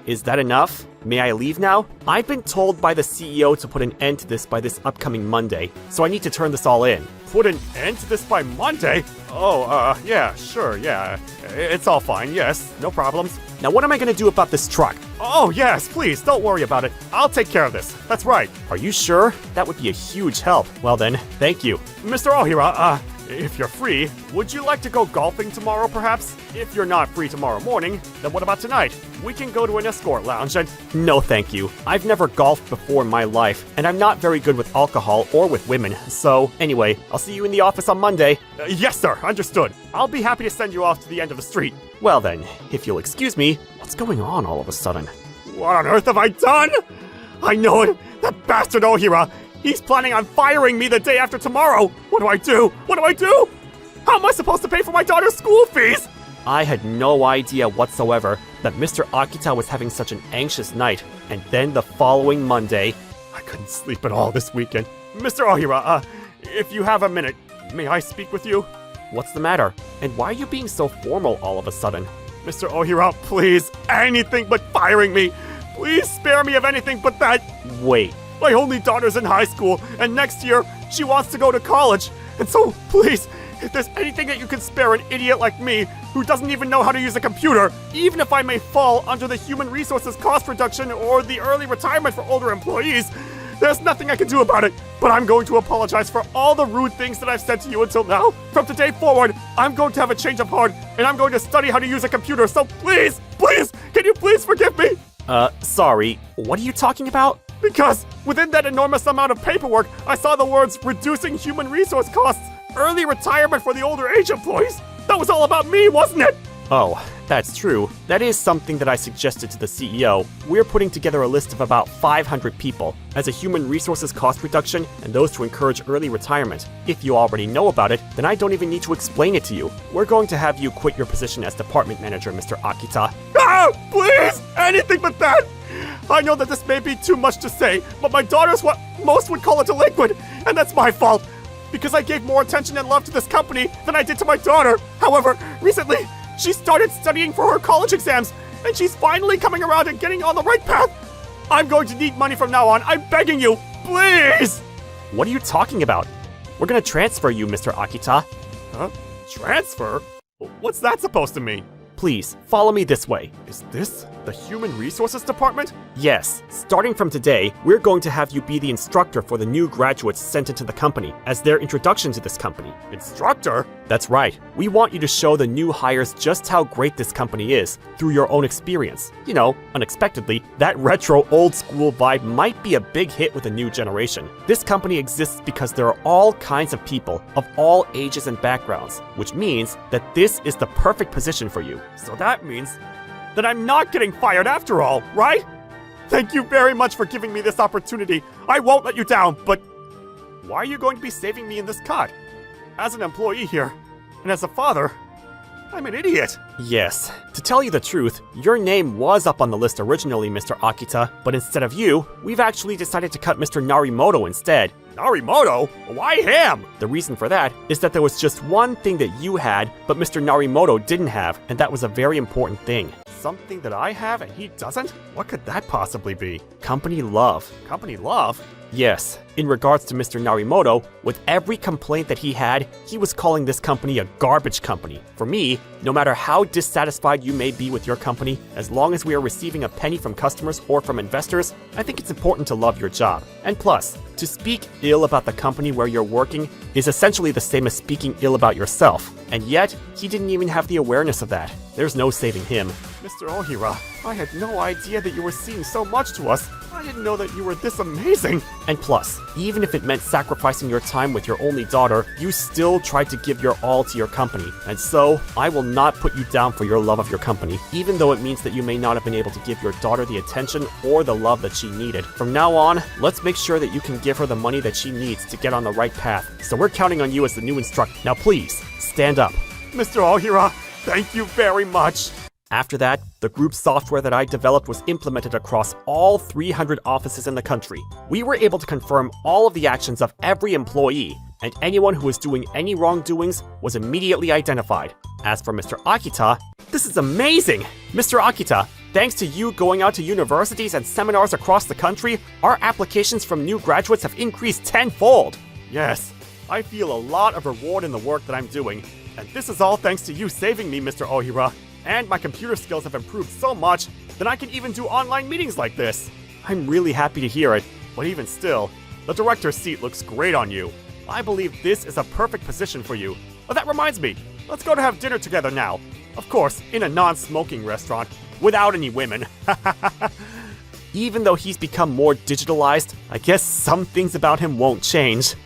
Is that enough? May I leave now? I've been told by the CEO to put an end to this by this upcoming Monday, so I need to turn this all in. Put an end to this by Monday? Oh, yeah, sure, yeah. It's all fine, yes, no problems. Now what am I gonna do about this truck? Oh, yes, please, don't worry about it. I'll take care of this. That's right. Are you sure? That would be a huge help. Well then, thank you. Mr. Ohira, if you're free, would you like to go golfing tomorrow, perhaps? If you're not free tomorrow morning, then what about tonight? We can go to an escort lounge and... No thank you. I've never golfed before in my life, and I'm not very good with alcohol or with women, so anyway, I'll see you in the office on Monday. Yes, sir, understood. I'll be happy to send you off to the end of the street. Well then, if you'll excuse me, what's going on all of a sudden? What on earth have I done? I know it! That bastard Ohira! He's planning on firing me the day after tomorrow! What do I do? What do I do? How am I supposed to pay for my daughter's school fees? I had no idea whatsoever that Mr. Akita was having such an anxious night, and then the following Monday... I couldn't sleep at all this weekend. Mr. Ohira, if you have a minute, may I speak with you? What's the matter? And why are you being so formal all of a sudden? Mr. Ohira, please, anything but firing me! Please spare me of anything but that! Wait. My only daughter's in high school, and next year, she wants to go to college. And so, please, if there's anything that you can spare an idiot like me, who doesn't even know how to use a computer, even if I may fall under the human resources cost reduction or the early retirement for older employees, there's nothing I can do about it. But I'm going to apologize for all the rude things that I've said to you until now. From today forward, I'm going to have a change of heart, and I'm going to study how to use a computer. So please, can you please forgive me? Sorry, what are you talking about? Because within that enormous amount of paperwork, I saw the words reducing human resource costs, early retirement for the older age employees. That was all about me, wasn't it? Oh, that's true. That is something that I suggested to the CEO. We're putting together a list of about 500 people as a human resources cost reduction and those to encourage early retirement. If you already know about it, then I don't even need to explain it to you. We're going to have you quit your position as department manager, Mr. Akita. Please! Anything but that! I know that this may be too much to say, but my daughter's what most would call a delinquent, and that's my fault. Because I gave more attention and love to this company than I did to my daughter. However, recently, she started studying for her college exams, and she's finally coming around and getting on the right path. I'm going to need money from now on. I'm begging you, please! What are you talking about? We're gonna transfer you, Mr. Akita. Huh? Transfer? What's that supposed to mean? Please, follow me this way. Is this the Human Resources Department? Yes, starting from today, we're going to have you be the instructor for the new graduates sent into the company as their introduction to this company. Instructor? That's right. We want you to show the new hires just how great this company is through your own experience. You know, unexpectedly, that retro old school vibe might be a big hit with the new generation. This company exists because there are all kinds of people of all ages and backgrounds, which means that this is the perfect position for you. So that means that I'm not getting fired after all, right? Thank you very much for giving me this opportunity. I won't let you down, but why are you going to be saving me in this cut? As an employee here, and as a father, I'm an idiot. Yes. To tell you the truth, your name was up on the list originally, Mr. Akita, but instead of you, we've actually decided to cut Mr. Narimoto instead. Narimoto? Why him? The reason for that is that there was just one thing that you had, but Mr. Narimoto didn't have, and that was a very important thing. Something that I have and he doesn't? What could that possibly be? Company love. Company love? Yes. In regards to Mr. Narimoto, with every complaint that he had, he was calling this company a garbage company. For me, no matter how dissatisfied you may be with your company, as long as we are receiving a penny from customers or from investors, I think it's important to love your job. And plus, to speak ill about the company where you're working is essentially the same as speaking ill about yourself. And yet, he didn't even have the awareness of that. There's no saving him. Mr. Ohira, I had no idea that you were seeing so much to us. I didn't know that you were this amazing. And plus, even if it meant sacrificing your time with your only daughter, you still tried to give your all to your company. And so, I will not put you down for your love of your company, even though it means that you may not have been able to give your daughter the attention or the love that she needed. From now on, let's make sure that you can give her the money that she needs to get on the right path. So we're counting on you as the new instructor. Now please, stand up. Mr. Ohira, thank you very much. After that, the group software that I developed was implemented across all 300 offices in the country. We were able to confirm all of the actions of every employee, and anyone who was doing any wrongdoings was immediately identified. As for Mr. Akita, This is amazing! Mr. Akita, thanks to you going out to universities and seminars across the country, our applications from new graduates have increased tenfold. Yes, I feel a lot of reward in the work that I'm doing, and this is all thanks to you saving me, Mr. Ohira. And my computer skills have improved so much that I can even do online meetings like this. I'm really happy to hear it, but even still, the director's seat looks great on you. I believe this is a perfect position for you. Oh, that reminds me, let's go to have dinner together now. Of course, in a non-smoking restaurant, without any women. Even though he's become more digitalized, I guess some things about him won't change.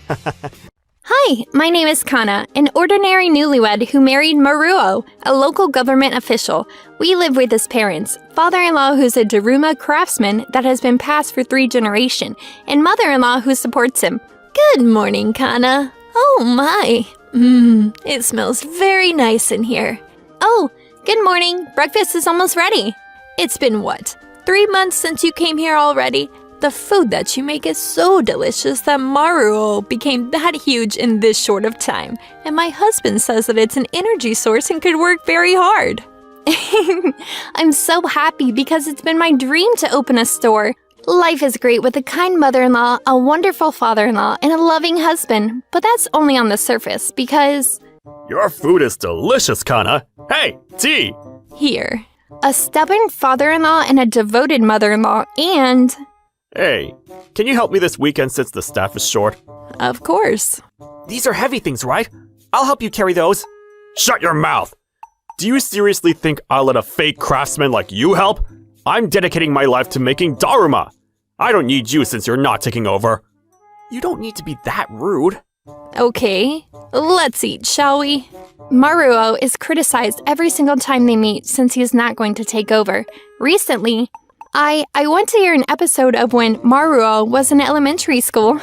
Hi, my name is Kana, an ordinary newlywed who married Maruo, a local government official. We live with his parents, father-in-law who's a Daruma craftsman that has been passed for 3 generations, and mother-in-law who supports him. Good morning, Kana. Oh my. It smells very nice in here. Oh, good morning. Breakfast is almost ready. It's been what? 3 months since you came here already? The food that you make is so delicious that Maruo became that huge in this short of time. And my husband says that it's an energy source and could work very hard. I'm so happy because it's been my dream to open a store. Life is great with a kind mother-in-law, a wonderful father-in-law, and a loving husband. But that's only on the surface because... Your food is delicious, Kana. Hey, tea! Here. A stubborn father-in-law and a devoted mother-in-law and... Hey, can you help me this weekend since the staff is short? Of course. These are heavy things, right? I'll help you carry those. Shut your mouth! Do you seriously think I'll let a fake craftsman like you help? I'm dedicating my life to making Daruma. I don't need you since you're not taking over. You don't need to be that rude. Okay, let's eat, shall we? Maruo is criticized every single time they meet since he's not going to take over. Recently, I went to hear an episode of when Maruo was in elementary school.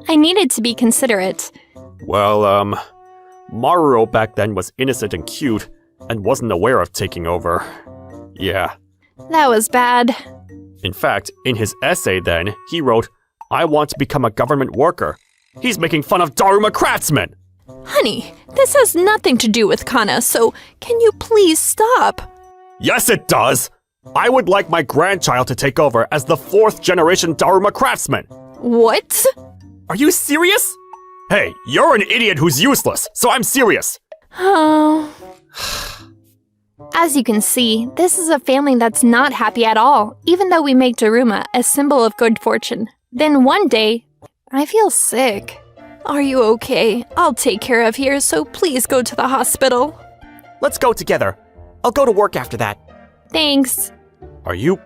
I needed to be considerate. Well, Maruo back then was innocent and cute, and wasn't aware of taking over. Yeah. That was bad. In fact, in his essay then, he wrote, "I want to become a government worker." He's making fun of Daruma craftsmen! Honey, this has nothing to do with Kana, so can you please stop? Yes, it does! I would like my grandchild to take over as the 4th generation Daruma craftsman. What? Are you serious? Hey, you're an idiot who's useless, so I'm serious. Oh. As you can see, this is a family that's not happy at all, even though we make Daruma a symbol of good fortune. Then one day, I feel sick. Are you okay? I'll take care of here, so please go to the hospital. Let's go together. I'll go to work after that. Thanks. Are you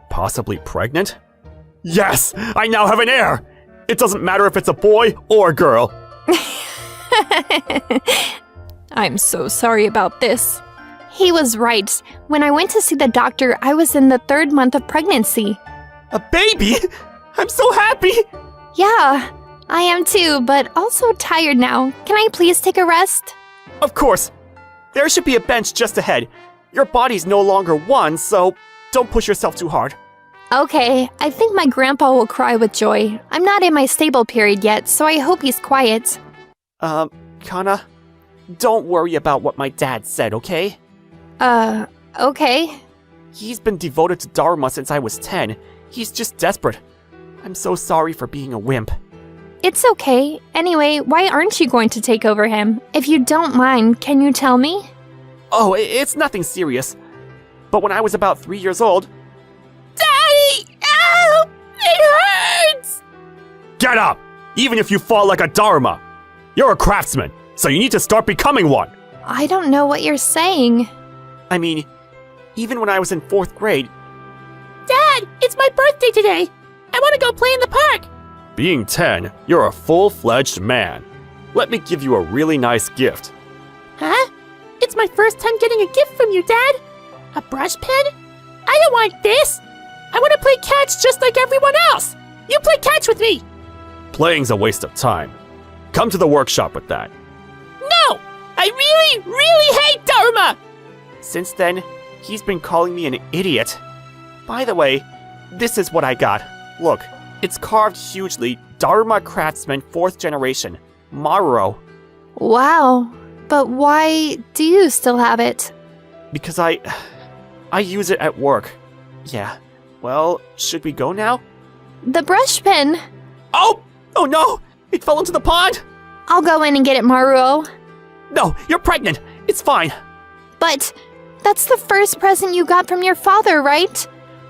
possibly pregnant? Yes, I now have an heir. It doesn't matter if it's a boy or a girl. I'm so sorry about this. He was right. When I went to see the doctor, I was in the 3rd month of pregnancy. A baby? I'm so happy! Yeah, I am too, but also tired now. Can I please take a rest? Of course. There should be a bench just ahead. Your body's no longer one, so don't push yourself too hard. Okay, I think my grandpa will cry with joy. I'm not in my stable period yet, so I hope he's quiet. Kana, don't worry about what my dad said, okay? Okay. He's been devoted to Daruma since I was 10. He's just desperate. I'm so sorry for being a wimp. It's okay. Anyway, why aren't you going to take over him? If you don't mind, can you tell me? Oh, it's nothing serious. But when I was about 3 years old... Daddy! Ow! It hurts! Get up! Even if you fall like a Daruma. You're a craftsman, so you need to start becoming one. I don't know what you're saying. I mean, even when I was in 4th grade... Dad, it's my birthday today! I want to go play in the park! Being 10, you're a full-fledged man. Let me give you a really nice gift. Huh? It's my first time getting a gift from you, Dad! A brush pen? I don't want this! I want to play catch just like everyone else! You play catch with me! Playing's a waste of time. Come to the workshop with that. No! I really, really hate Daruma! Since then, he's been calling me an idiot. By the way, this is what I got. Look, it's carved hugely, Daruma craftsman 4th generation, Maruo. Wow. But why do you still have it? Because I use it at work. Yeah. Well, should we go now? The brush pen. Oh! Oh no! It fell into the pond! I'll go in and get it, Maruo. No, you're pregnant! It's fine! But that's the first present you got from your father, right?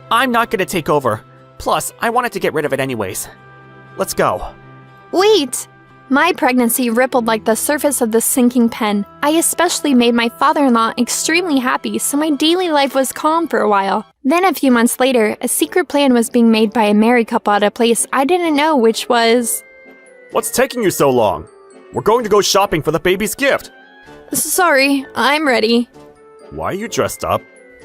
I'm not gonna take over. Plus, I wanted to get rid of it anyways. Let's go. Wait! My pregnancy rippled like the surface of the sinking pen. I especially made my father-in-law extremely happy, so my daily life was calm for a while. Then a few months later, a secret plan was being made by a married couple at a place I didn't know, which was... What's taking you so long? We're going to go shopping for the baby's gift. Sorry, I'm ready. Why are you dressed up?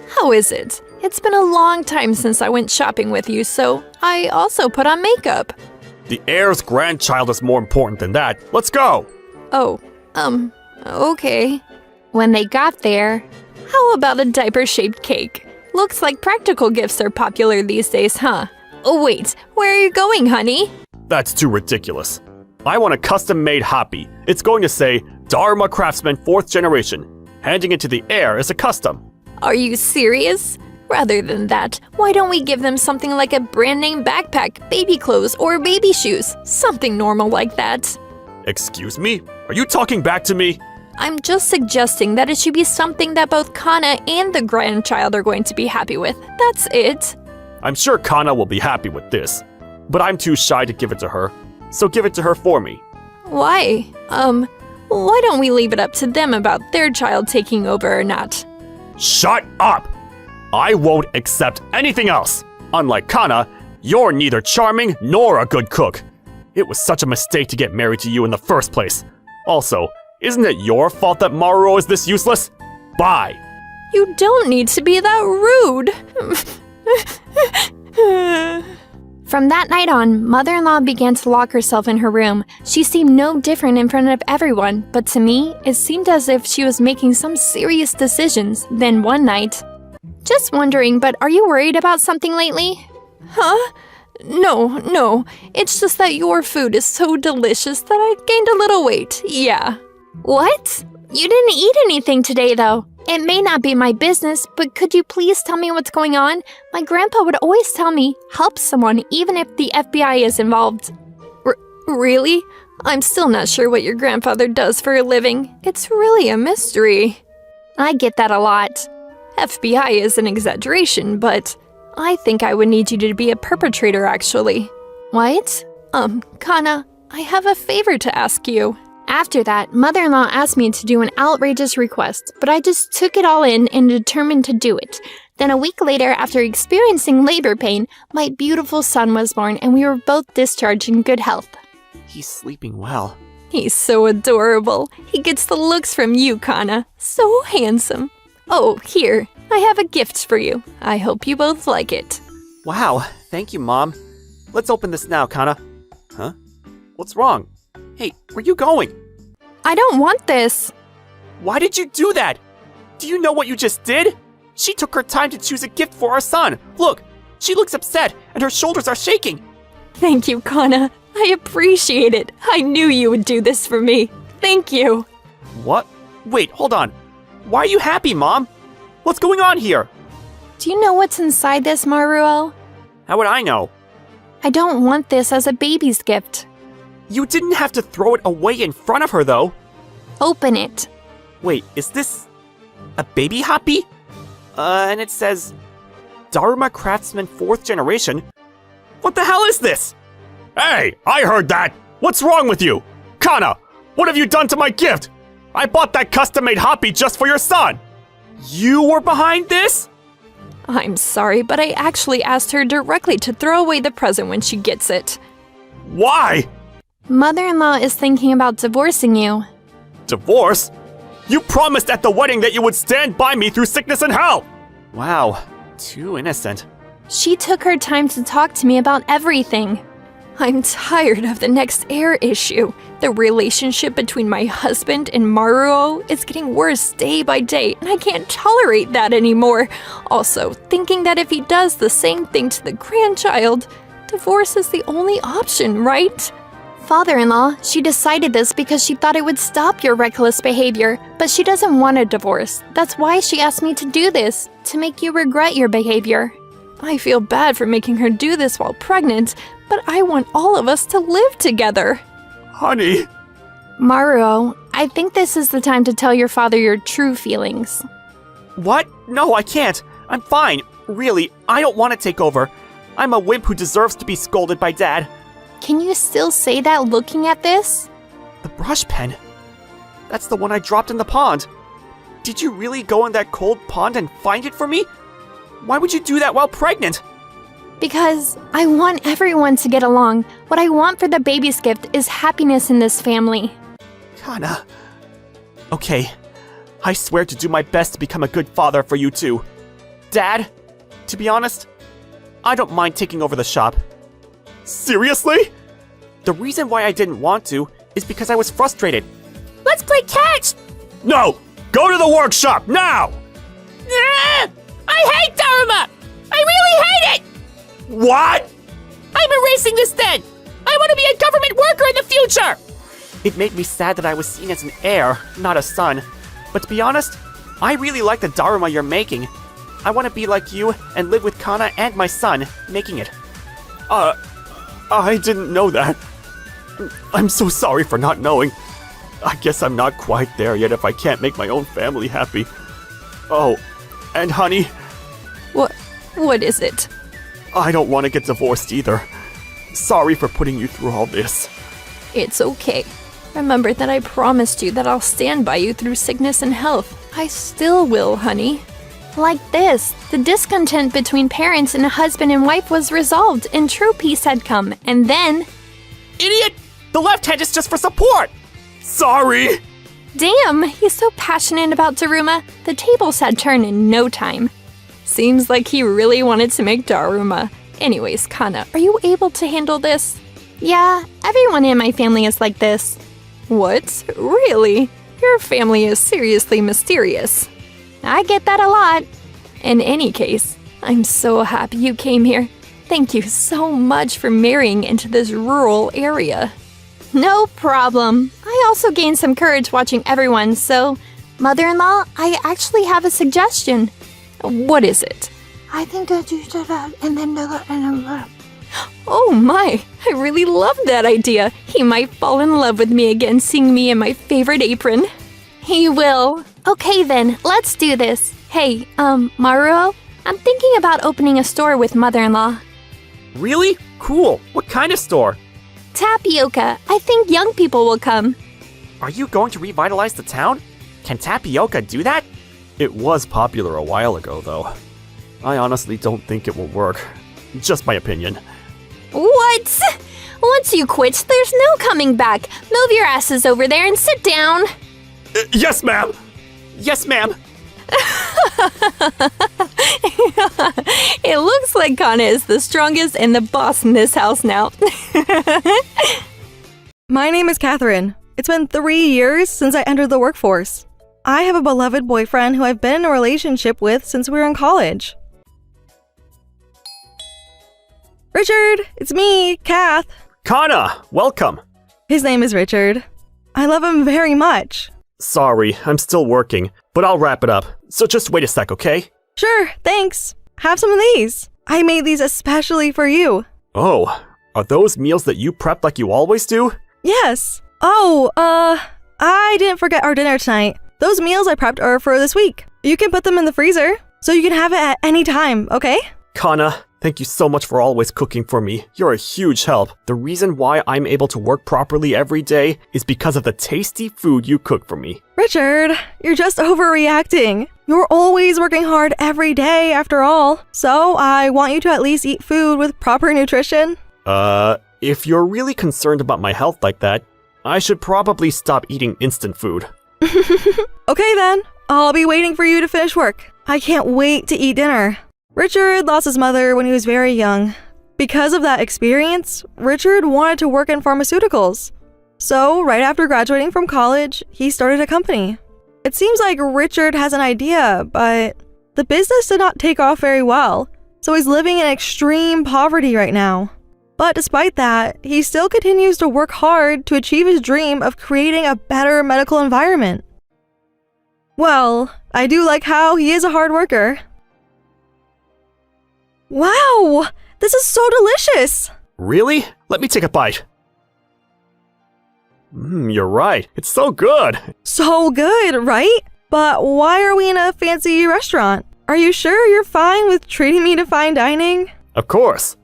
How is it? It's been a long time since I went shopping with you, so I also put on makeup. The heir's grandchild is more important than that. Let's go! Oh, okay. When they got there, how about a diaper-shaped cake? Looks like practical gifts are popular these days, huh? Oh wait, where are you going, honey? That's too ridiculous. I want a custom-made hoppy. It's going to say, Daruma craftsman 4th generation. Handing it to the heir is a custom. Are you serious? Rather than that, why don't we give them something like a brand-name backpack, baby clothes, or baby shoes? Something normal like that. Excuse me? Are you talking back to me? I'm just suggesting that it should be something that both Kana and the grandchild are going to be happy with. That's it. I'm sure Kana will be happy with this. But I'm too shy to give it to her. So give it to her for me. Why? Why don't we leave it up to them about their child taking over or not? Shut up! I won't accept anything else! Unlike Kana, you're neither charming nor a good cook. It was such a mistake to get married to you in the first place. Also, isn't it your fault that Maruo is this useless? Bye! You don't need to be that rude! From that night on, mother-in-law began to lock herself in her room. She seemed no different in front of everyone, but to me, it seemed as if she was making some serious decisions. Then one night... Just wondering, but are you worried about something lately? Huh? No. It's just that your food is so delicious that I gained a little weight, yeah. What? You didn't eat anything today, though. It may not be my business, but could you please tell me what's going on? My grandpa would always tell me, help someone even if the FBI is involved. Really? I'm still not sure what your grandfather does for a living. It's really a mystery. I get that a lot. FBI is an exaggeration, but I think I would need you to be a perpetrator, actually. What? Kana, I have a favor to ask you. After that, mother-in-law asked me to do an outrageous request, but I just took it all in and determined to do it. Then a week later, after experiencing labor pain, my beautiful son was born and we were both discharged in good health. He's sleeping well. He's so adorable. He gets the looks from you, Kana. So handsome. Oh, here, I have a gift for you. I hope you both like it. Wow, thank you, Mom. Let's open this now, Kana. Huh? What's wrong? Hey, where you going? I don't want this. Why did you do that? Do you know what you just did? She took her time to choose a gift for our son. Look, she looks upset and her shoulders are shaking. Thank you, Kana. I appreciate it. I knew you would do this for me. Thank you. What? Wait, hold on. Why are you happy, Mom? What's going on here? Do you know what's inside this, Maruo? How would I know? I don't want this as a baby's gift. You didn't have to throw it away in front of her, though. Open it. Wait, is this a baby hoppy? And it says Daruma craftsman 4th generation. What the hell is this? Hey, I heard that! What's wrong with you? Kana, what have you done to my gift? I bought that custom-made hoppy just for your son! You were behind this? I'm sorry, but I actually asked her directly to throw away the present when she gets it. Why? Mother-in-law is thinking about divorcing you. Divorce? You promised at the wedding that you would stand by me through sickness and health! Wow, too innocent. She took her time to talk to me about everything. I'm tired of the next heir issue. The relationship between my husband and Maruo is getting worse day by day, and I can't tolerate that anymore. Also, thinking that if he does the same thing to the grandchild, divorce is the only option, right? Father-in-law, she decided this because she thought it would stop your reckless behavior, but she doesn't want a divorce. That's why she asked me to do this, to make you regret your behavior. I feel bad for making her do this while pregnant, but I want all of us to live together. Honey! Maruo, I think this is the time to tell your father your true feelings. What? No, I can't. I'm fine. Really, I don't want to take over. I'm a wimp who deserves to be scolded by Dad. Can you still say that looking at this? The brush pen. That's the one I dropped in the pond. Did you really go in that cold pond and find it for me? Why would you do that while pregnant? Because I want everyone to get along. What I want for the baby's gift is happiness in this family. Kana. Okay, I swear to do my best to become a good father for you too. Dad, to be honest, I don't mind taking over the shop. Seriously? The reason why I didn't want to is because I was frustrated. Let's play catch! No! Go to the workshop, now! Ah! I hate Daruma! I really hate it! What? I'm erasing this then! I want to be a government worker in the future! It made me sad that I was seen as an heir, not a son. But to be honest, I really like the Daruma you're making. I want to be like you and live with Kana and my son, making it. I didn't know that. I'm so sorry for not knowing. I guess I'm not quite there yet if I can't make my own family happy. Oh, and honey, What is it? I don't want to get divorced either. Sorry for putting you through all this. It's okay. Remember that I promised you that I'll stand by you through sickness and health. I still will, honey. Like this, the discontent between parents and a husband and wife was resolved and true peace had come, and then... Idiot! The left hand is just for support! Sorry! Damn, he's so passionate about Daruma. The tables had turned in no time. Seems like he really wanted to make Daruma. Anyways, Kana, are you able to handle this? Yeah, everyone in my family is like this. What? Really? Your family is seriously mysterious. I get that a lot. In any case, I'm so happy you came here. Thank you so much for marrying into this rural area. No problem. I also gained some courage watching everyone, so... Mother-in-law, I actually have a suggestion. What is it? I think that you should and then Oh my, I really love that idea. He might fall in love with me again seeing me in my favorite apron. He will. Okay then, let's do this. Hey, Maruo, I'm thinking about opening a store with mother-in-law. Really? Cool. What kind of store? Tapioca. I think young people will come. Are you going to revitalize the town? Can tapioca do that? It was popular a while ago, though. I honestly don't think it will work. Just my opinion. What? Once you quit, there's no coming back. Move your asses over there and sit down. Yes, ma'am! Yes, ma'am. It looks like Kana is the strongest and the boss in this house now. My name is Catherine. It's been 3 years since I entered the workforce. I have a beloved boyfriend who I've been in a relationship with since we were in college. Richard, it's me, Kath. Kana, welcome. His name is Richard. I love him very much. Sorry, I'm still working, but I'll wrap it up. So just wait a sec, okay? Sure, thanks. Have some of these. I made these especially for you. Oh, are those meals that you prep like you always do? Yes. Oh, I didn't forget our dinner tonight. Those meals I prepped are for this week. You can put them in the freezer, so you can have it at any time, okay? Kana, thank you so much for always cooking for me. You're a huge help. The reason why I'm able to work properly every day is because of the tasty food you cook for me. Richard, you're just overreacting. You're always working hard every day after all. So I want you to at least eat food with proper nutrition. If you're really concerned about my health like that, I should probably stop eating instant food. Okay then, I'll be waiting for you to finish work. I can't wait to eat dinner. Richard lost his mother when he was very young. Because of that experience, Richard wanted to work in pharmaceuticals. So, right after graduating from college, he started a company. It seems like Richard has an idea, but the business did not take off very well, so he's living in extreme poverty right now. But despite that, he still continues to work hard to achieve his dream of creating a better medical environment. Well, I do like how he is a hard worker. Wow! This is so delicious! Really? Let me take a bite. You're right. It's so good. So good, right? But why are we in a fancy restaurant? Are you sure you're fine with treating me to fine dining? Of course.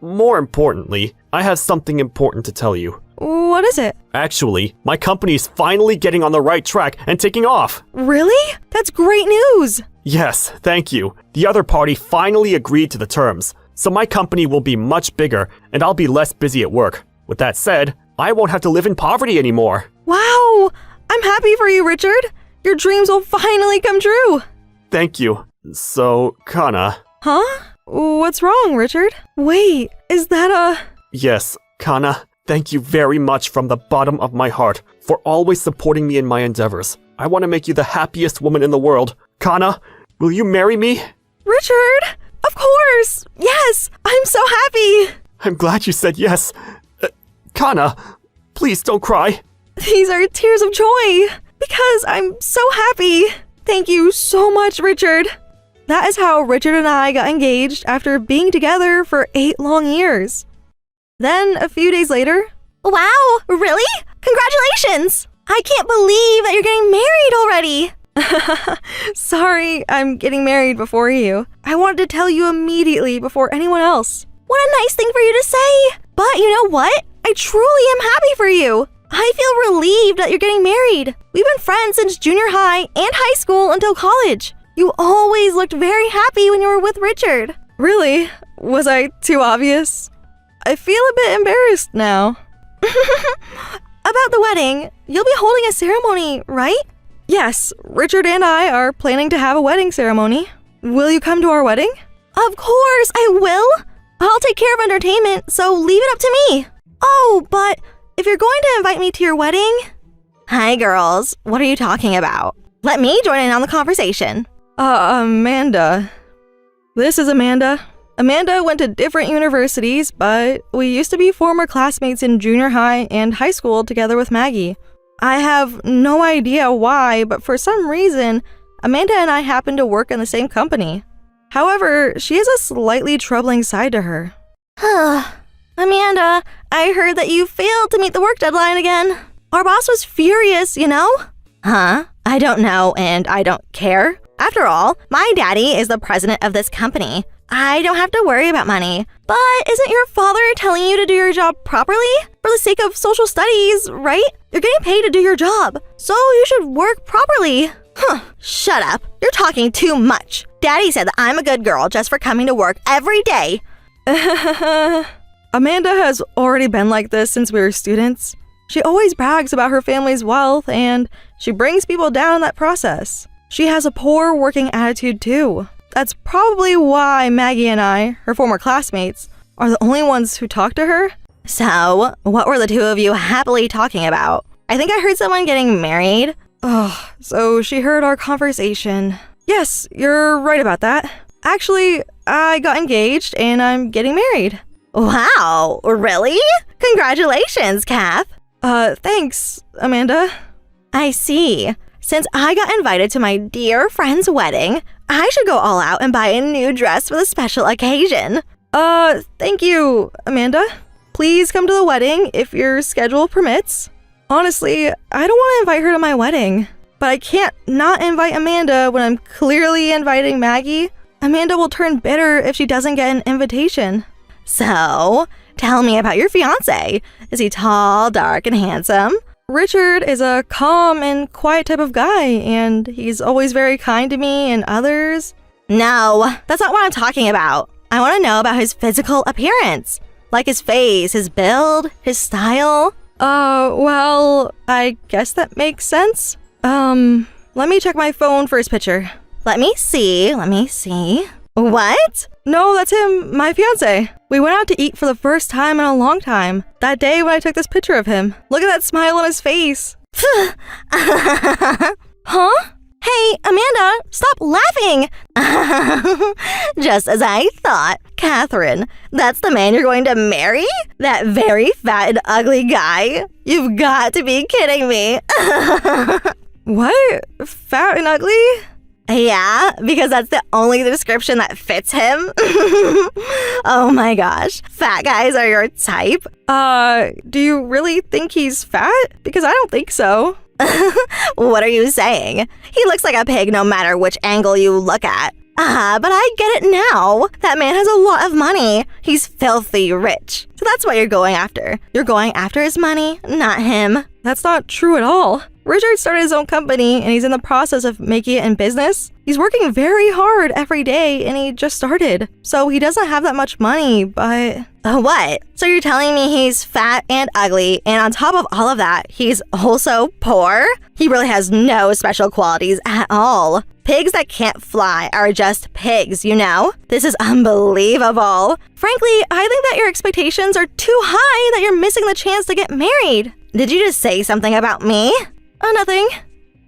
More importantly, I have something important to tell you. What is it? Actually, my company's finally getting on the right track and taking off. Really? That's great news! Yes, thank you. The other party finally agreed to the terms, so my company will be much bigger and I'll be less busy at work. With that said, I won't have to live in poverty anymore. Wow! I'm happy for you, Richard! Your dreams will finally come true! Thank you. So, Kana. Huh? What's wrong, Richard? Wait, is that a... Yes, Kana. Thank you very much from the bottom of my heart for always supporting me in my endeavors. I want to make you the happiest woman in the world. Kana, will you marry me? Richard! Of course! Yes! I'm so happy! I'm glad you said yes. Kana, please don't cry. These are tears of joy! Because I'm so happy! Thank you so much, Richard! That is how Richard and I got engaged after being together for 8 long years. Then, a few days later... Wow, really? Congratulations! I can't believe that you're getting married already! Sorry, I'm getting married before you. I wanted to tell you immediately before anyone else. What a nice thing for you to say! But you know what? I truly am happy for you! I feel relieved that you're getting married. We've been friends since junior high and high school until college. You always looked very happy when you were with Richard. Really? Was I too obvious? I feel a bit embarrassed now. About the wedding, you'll be holding a ceremony, right? Yes, Richard and I are planning to have a wedding ceremony. Will you come to our wedding? Of course, I will. I'll take care of entertainment, so leave it up to me. Oh, but if you're going to invite me to your wedding... Hi, girls. What are you talking about? Let me join in on the conversation. Amanda. This is Amanda. Amanda went to different universities, but we used to be former classmates in junior high and high school together with Maggie. I have no idea why, but for some reason, Amanda and I happen to work in the same company. However, she has a slightly troubling side to her. Amanda, I heard that you failed to meet the work deadline again. Our boss was furious, you know? Huh? I don't know, and I don't care. After all, my daddy is the president of this company. I don't have to worry about money. But isn't your father telling you to do your job properly? For the sake of social studies, right? You're getting paid to do your job, so you should work properly. Shut up. You're talking too much. Daddy said that I'm a good girl just for coming to work every day. Amanda has already been like this since we were students. She always brags about her family's wealth, and she brings people down in that process. She has a poor working attitude too. That's probably why Maggie and I, her former classmates, are the only ones who talk to her. So, what were the two of you happily talking about? I think I heard someone getting married. Oh, so she heard our conversation. Yes, you're right about that. Actually, I got engaged and I'm getting married. Wow, really? Congratulations, Kath. Thanks, Amanda. I see. Since I got invited to my dear friend's wedding, I should go all out and buy a new dress for the special occasion. Thank you, Amanda. Please come to the wedding if your schedule permits. Honestly, I don't want to invite her to my wedding, but I can't not invite Amanda when I'm clearly inviting Maggie. Amanda will turn bitter if she doesn't get an invitation. So, tell me about your fiancé. Is he tall, dark, and handsome? Richard is a calm and quiet type of guy, and he's always very kind to me and others. No, that's not what I'm talking about. I want to know about his physical appearance. Like his face, his build, his style. Well, I guess that makes sense. Let me check my phone for his picture. Let me see. What? No, that's him, my fiancé. We went out to eat for the first time in a long time. That day when I took this picture of him. Look at that smile on his face. Huh? Hey, Amanda, stop laughing! Just as I thought. Catherine, that's the man you're going to marry? That very fat and ugly guy? You've got to be kidding me. What? Fat and ugly? Yeah, because that's the only description that fits him. Oh my gosh. Fat guys are your type? Do you really think he's fat? Because I don't think so. What are you saying? He looks like a pig no matter which angle you look at. But I get it now. That man has a lot of money. He's filthy rich. So that's what you're going after. You're going after his money, not him. That's not true at all. Richard started his own company and he's in the process of making it in business. He's working very hard every day and he just started. So he doesn't have that much money, but... What? So you're telling me he's fat and ugly, and on top of all of that, he's also poor? He really has no special qualities at all. Pigs that can't fly are just pigs, you know? This is unbelievable. Frankly, I think that your expectations are too high that you're missing the chance to get married. Did you just say something about me? Nothing.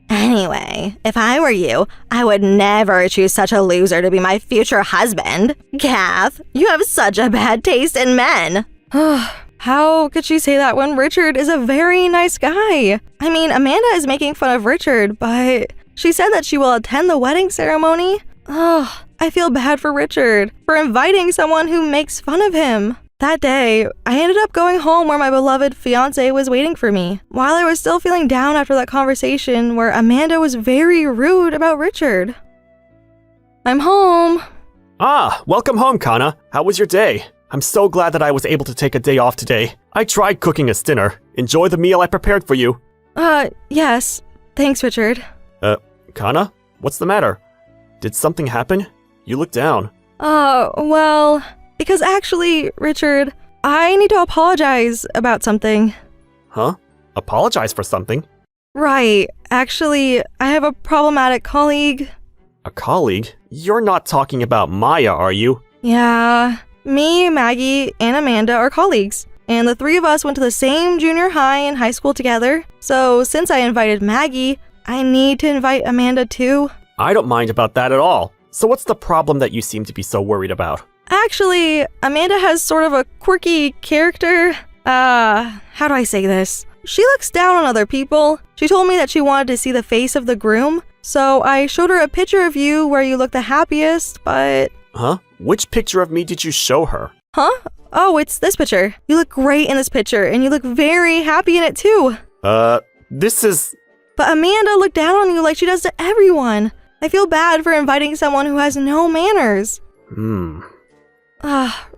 Anyway, if I were you, I would never choose such a loser to be my future husband. Kath, you have such a bad taste in men. How could she say that when Richard is a very nice guy? I mean, Amanda is making fun of Richard, but she said that she will attend the wedding ceremony. I feel bad for Richard for inviting someone who makes fun of him. That day, I ended up going home where my beloved fiancé was waiting for me. While I was still feeling down after that conversation where Amanda was very rude about Richard. I'm home. Welcome home, Kana. How was your day? I'm so glad that I was able to take a day off today. I tried cooking us dinner. Enjoy the meal I prepared for you. Yes. Thanks, Richard. Kana? What's the matter? Did something happen? You look down. Well... Because actually, Richard, I need to apologize about something. Huh? Apologize for something? Right. Actually, I have a problematic colleague. A colleague? You're not talking about Maya, are you? Yeah. Me, Maggie, and Amanda are colleagues. And the three of us went to the same junior high and high school together. So since I invited Maggie, I need to invite Amanda too. I don't mind about that at all. So what's the problem that you seem to be so worried about? Actually, Amanda has sort of a quirky character. How do I say this? She looks down on other people. She told me that she wanted to see the face of the groom. So I showed her a picture of you where you look the happiest, but... Huh? Which picture of me did you show her? Huh? Oh, it's this picture. You look great in this picture, and you look very happy in it too. This is... But Amanda looked down on you like she does to everyone. I feel bad for inviting someone who has no manners.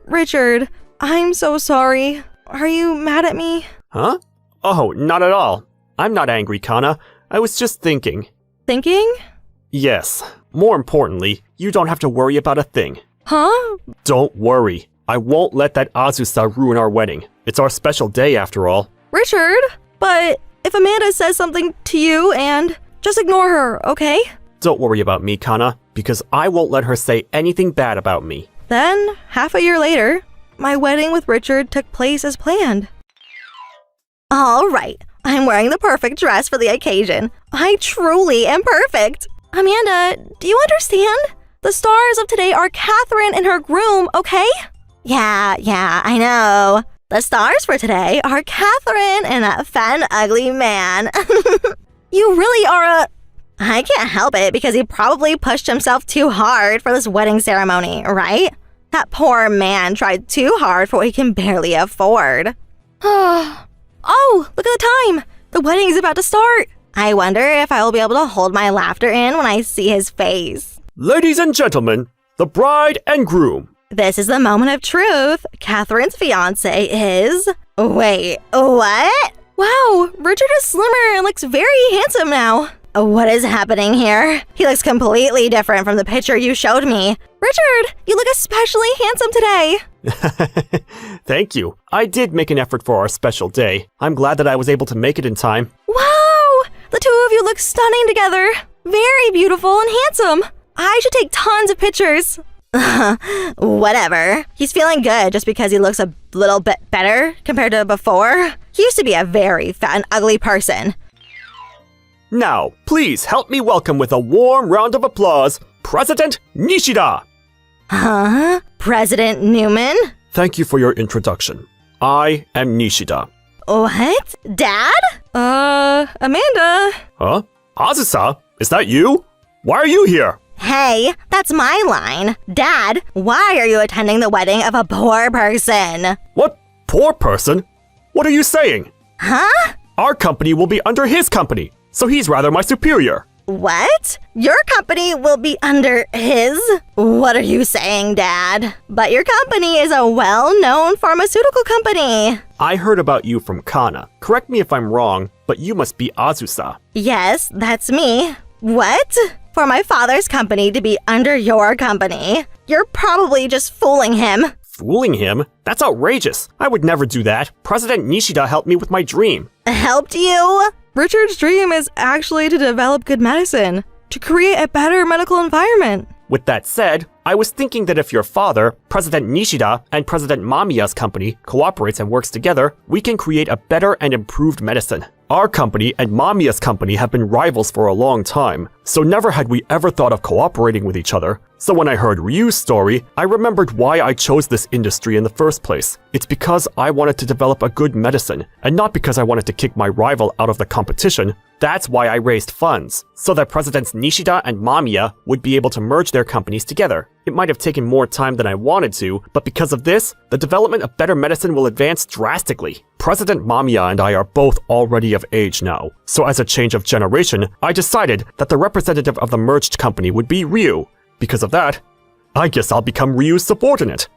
Richard, I'm so sorry. Are you mad at me? Huh? Oh, not at all. I'm not angry, Kana. I was just thinking. Thinking? Yes. More importantly, you don't have to worry about a thing. Huh? Don't worry. I won't let that Azusa ruin our wedding. It's our special day after all. Richard, but if Amanda says something to you and just ignore her, okay? Don't worry about me, Kana, because I won't let her say anything bad about me. Then, half a year later, my wedding with Richard took place as planned. All right, I'm wearing the perfect dress for the occasion. I truly am perfect. Amanda, do you understand? The stars of today are Catherine and her groom, okay? Yeah, I know. The stars for today are Catherine and that fat and ugly man. You really are a... I can't help it because he probably pushed himself too hard for this wedding ceremony, right? That poor man tried too hard for what he can barely afford. Oh, look at the time. The wedding is about to start. I wonder if I will be able to hold my laughter in when I see his face. Ladies and gentlemen, the bride and groom. This is the moment of truth. Catherine's fiancé is... Wait, what? Wow, Richard is slimmer and looks very handsome now. What is happening here? He looks completely different from the picture you showed me. Richard, you look especially handsome today. Thank you. I did make an effort for our special day. I'm glad that I was able to make it in time. Wow! The two of you look stunning together. Very beautiful and handsome. I should take tons of pictures. Whatever. He's feeling good just because he looks a little bit better compared to before. He used to be a very fat and ugly person. Now, please help me welcome with a warm round of applause, President Nishida! Huh? President Newman? Thank you for your introduction. I am Nishida. What? Dad? Amanda. Huh? Azusa? Is that you? Why are you here? Hey, that's my line. Dad, why are you attending the wedding of a poor person? What? Poor person? What are you saying? Huh? Our company will be under his company, so he's rather my superior. What? Your company will be under his? What are you saying, Dad? But your company is a well-known pharmaceutical company. I heard about you from Kana. Correct me if I'm wrong, but you must be Azusa. Yes, that's me. What? For my father's company to be under your company? You're probably just fooling him. Fooling him? That's outrageous. I would never do that. President Nishida helped me with my dream. Helped you? Richard's dream is actually to develop good medicine, to create a better medical environment. With that said, I was thinking that if your father, President Nishida, and President Mamiya's company cooperates and works together, we can create a better and improved medicine. Our company and Mamiya's company have been rivals for a long time, so never had we ever thought of cooperating with each other. So when I heard Ryu's story, I remembered why I chose this industry in the first place. It's because I wanted to develop a good medicine, and not because I wanted to kick my rival out of the competition. That's why I raised funds, so that Presidents Nishida and Mamiya would be able to merge their companies together. It might have taken more time than I wanted to, but because of this, the development of better medicine will advance drastically. President Mamiya and I are both already of age now, so as a change of generation, I decided that the representative of the merged company would be Ryu. Because of that, I guess I'll become Ryu's subordinate.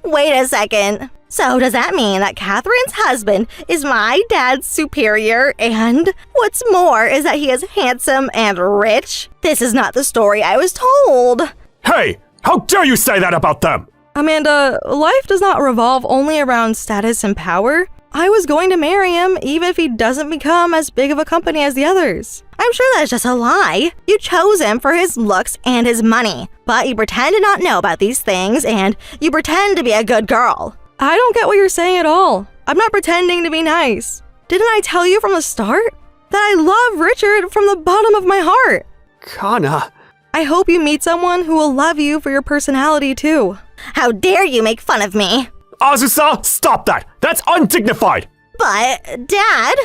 Wait a second. So does that mean that Catherine's husband is my dad's superior, and what's more is that he is handsome and rich? This is not the story I was told. Hey! How dare you say that about them? Amanda, life does not revolve only around status and power. I was going to marry him even if he doesn't become as big of a company as the others. I'm sure that's just a lie. You chose him for his looks and his money, but you pretend to not know about these things, and you pretend to be a good girl. I don't get what you're saying at all. I'm not pretending to be nice. Didn't I tell you from the start that I love Richard from the bottom of my heart? Kana... I hope you meet someone who will love you for your personality too. How dare you make fun of me? Azusa, stop that! That's undignified! But, Dad...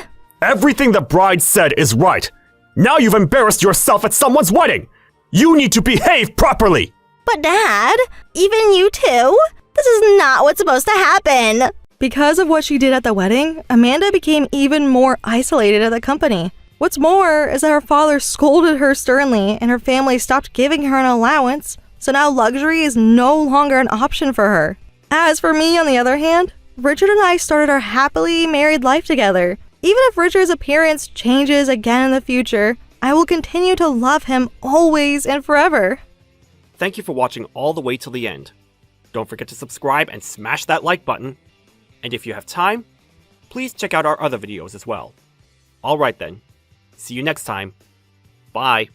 Everything the bride said is right. Now you've embarrassed yourself at someone's wedding! You need to behave properly! But Dad, even you too? This is not what's supposed to happen. Because of what she did at the wedding, Amanda became even more isolated at the company. What's more is that her father scolded her sternly and her family stopped giving her an allowance, so now luxury is no longer an option for her. As for me, on the other hand, Richard and I started our happily married life together. Even if Richard's appearance changes again in the future, I will continue to love him always and forever. Thank you for watching all the way till the end. Don't forget to subscribe and smash that like button. And if you have time, please check out our other videos as well. Alright then. See you next time. Bye.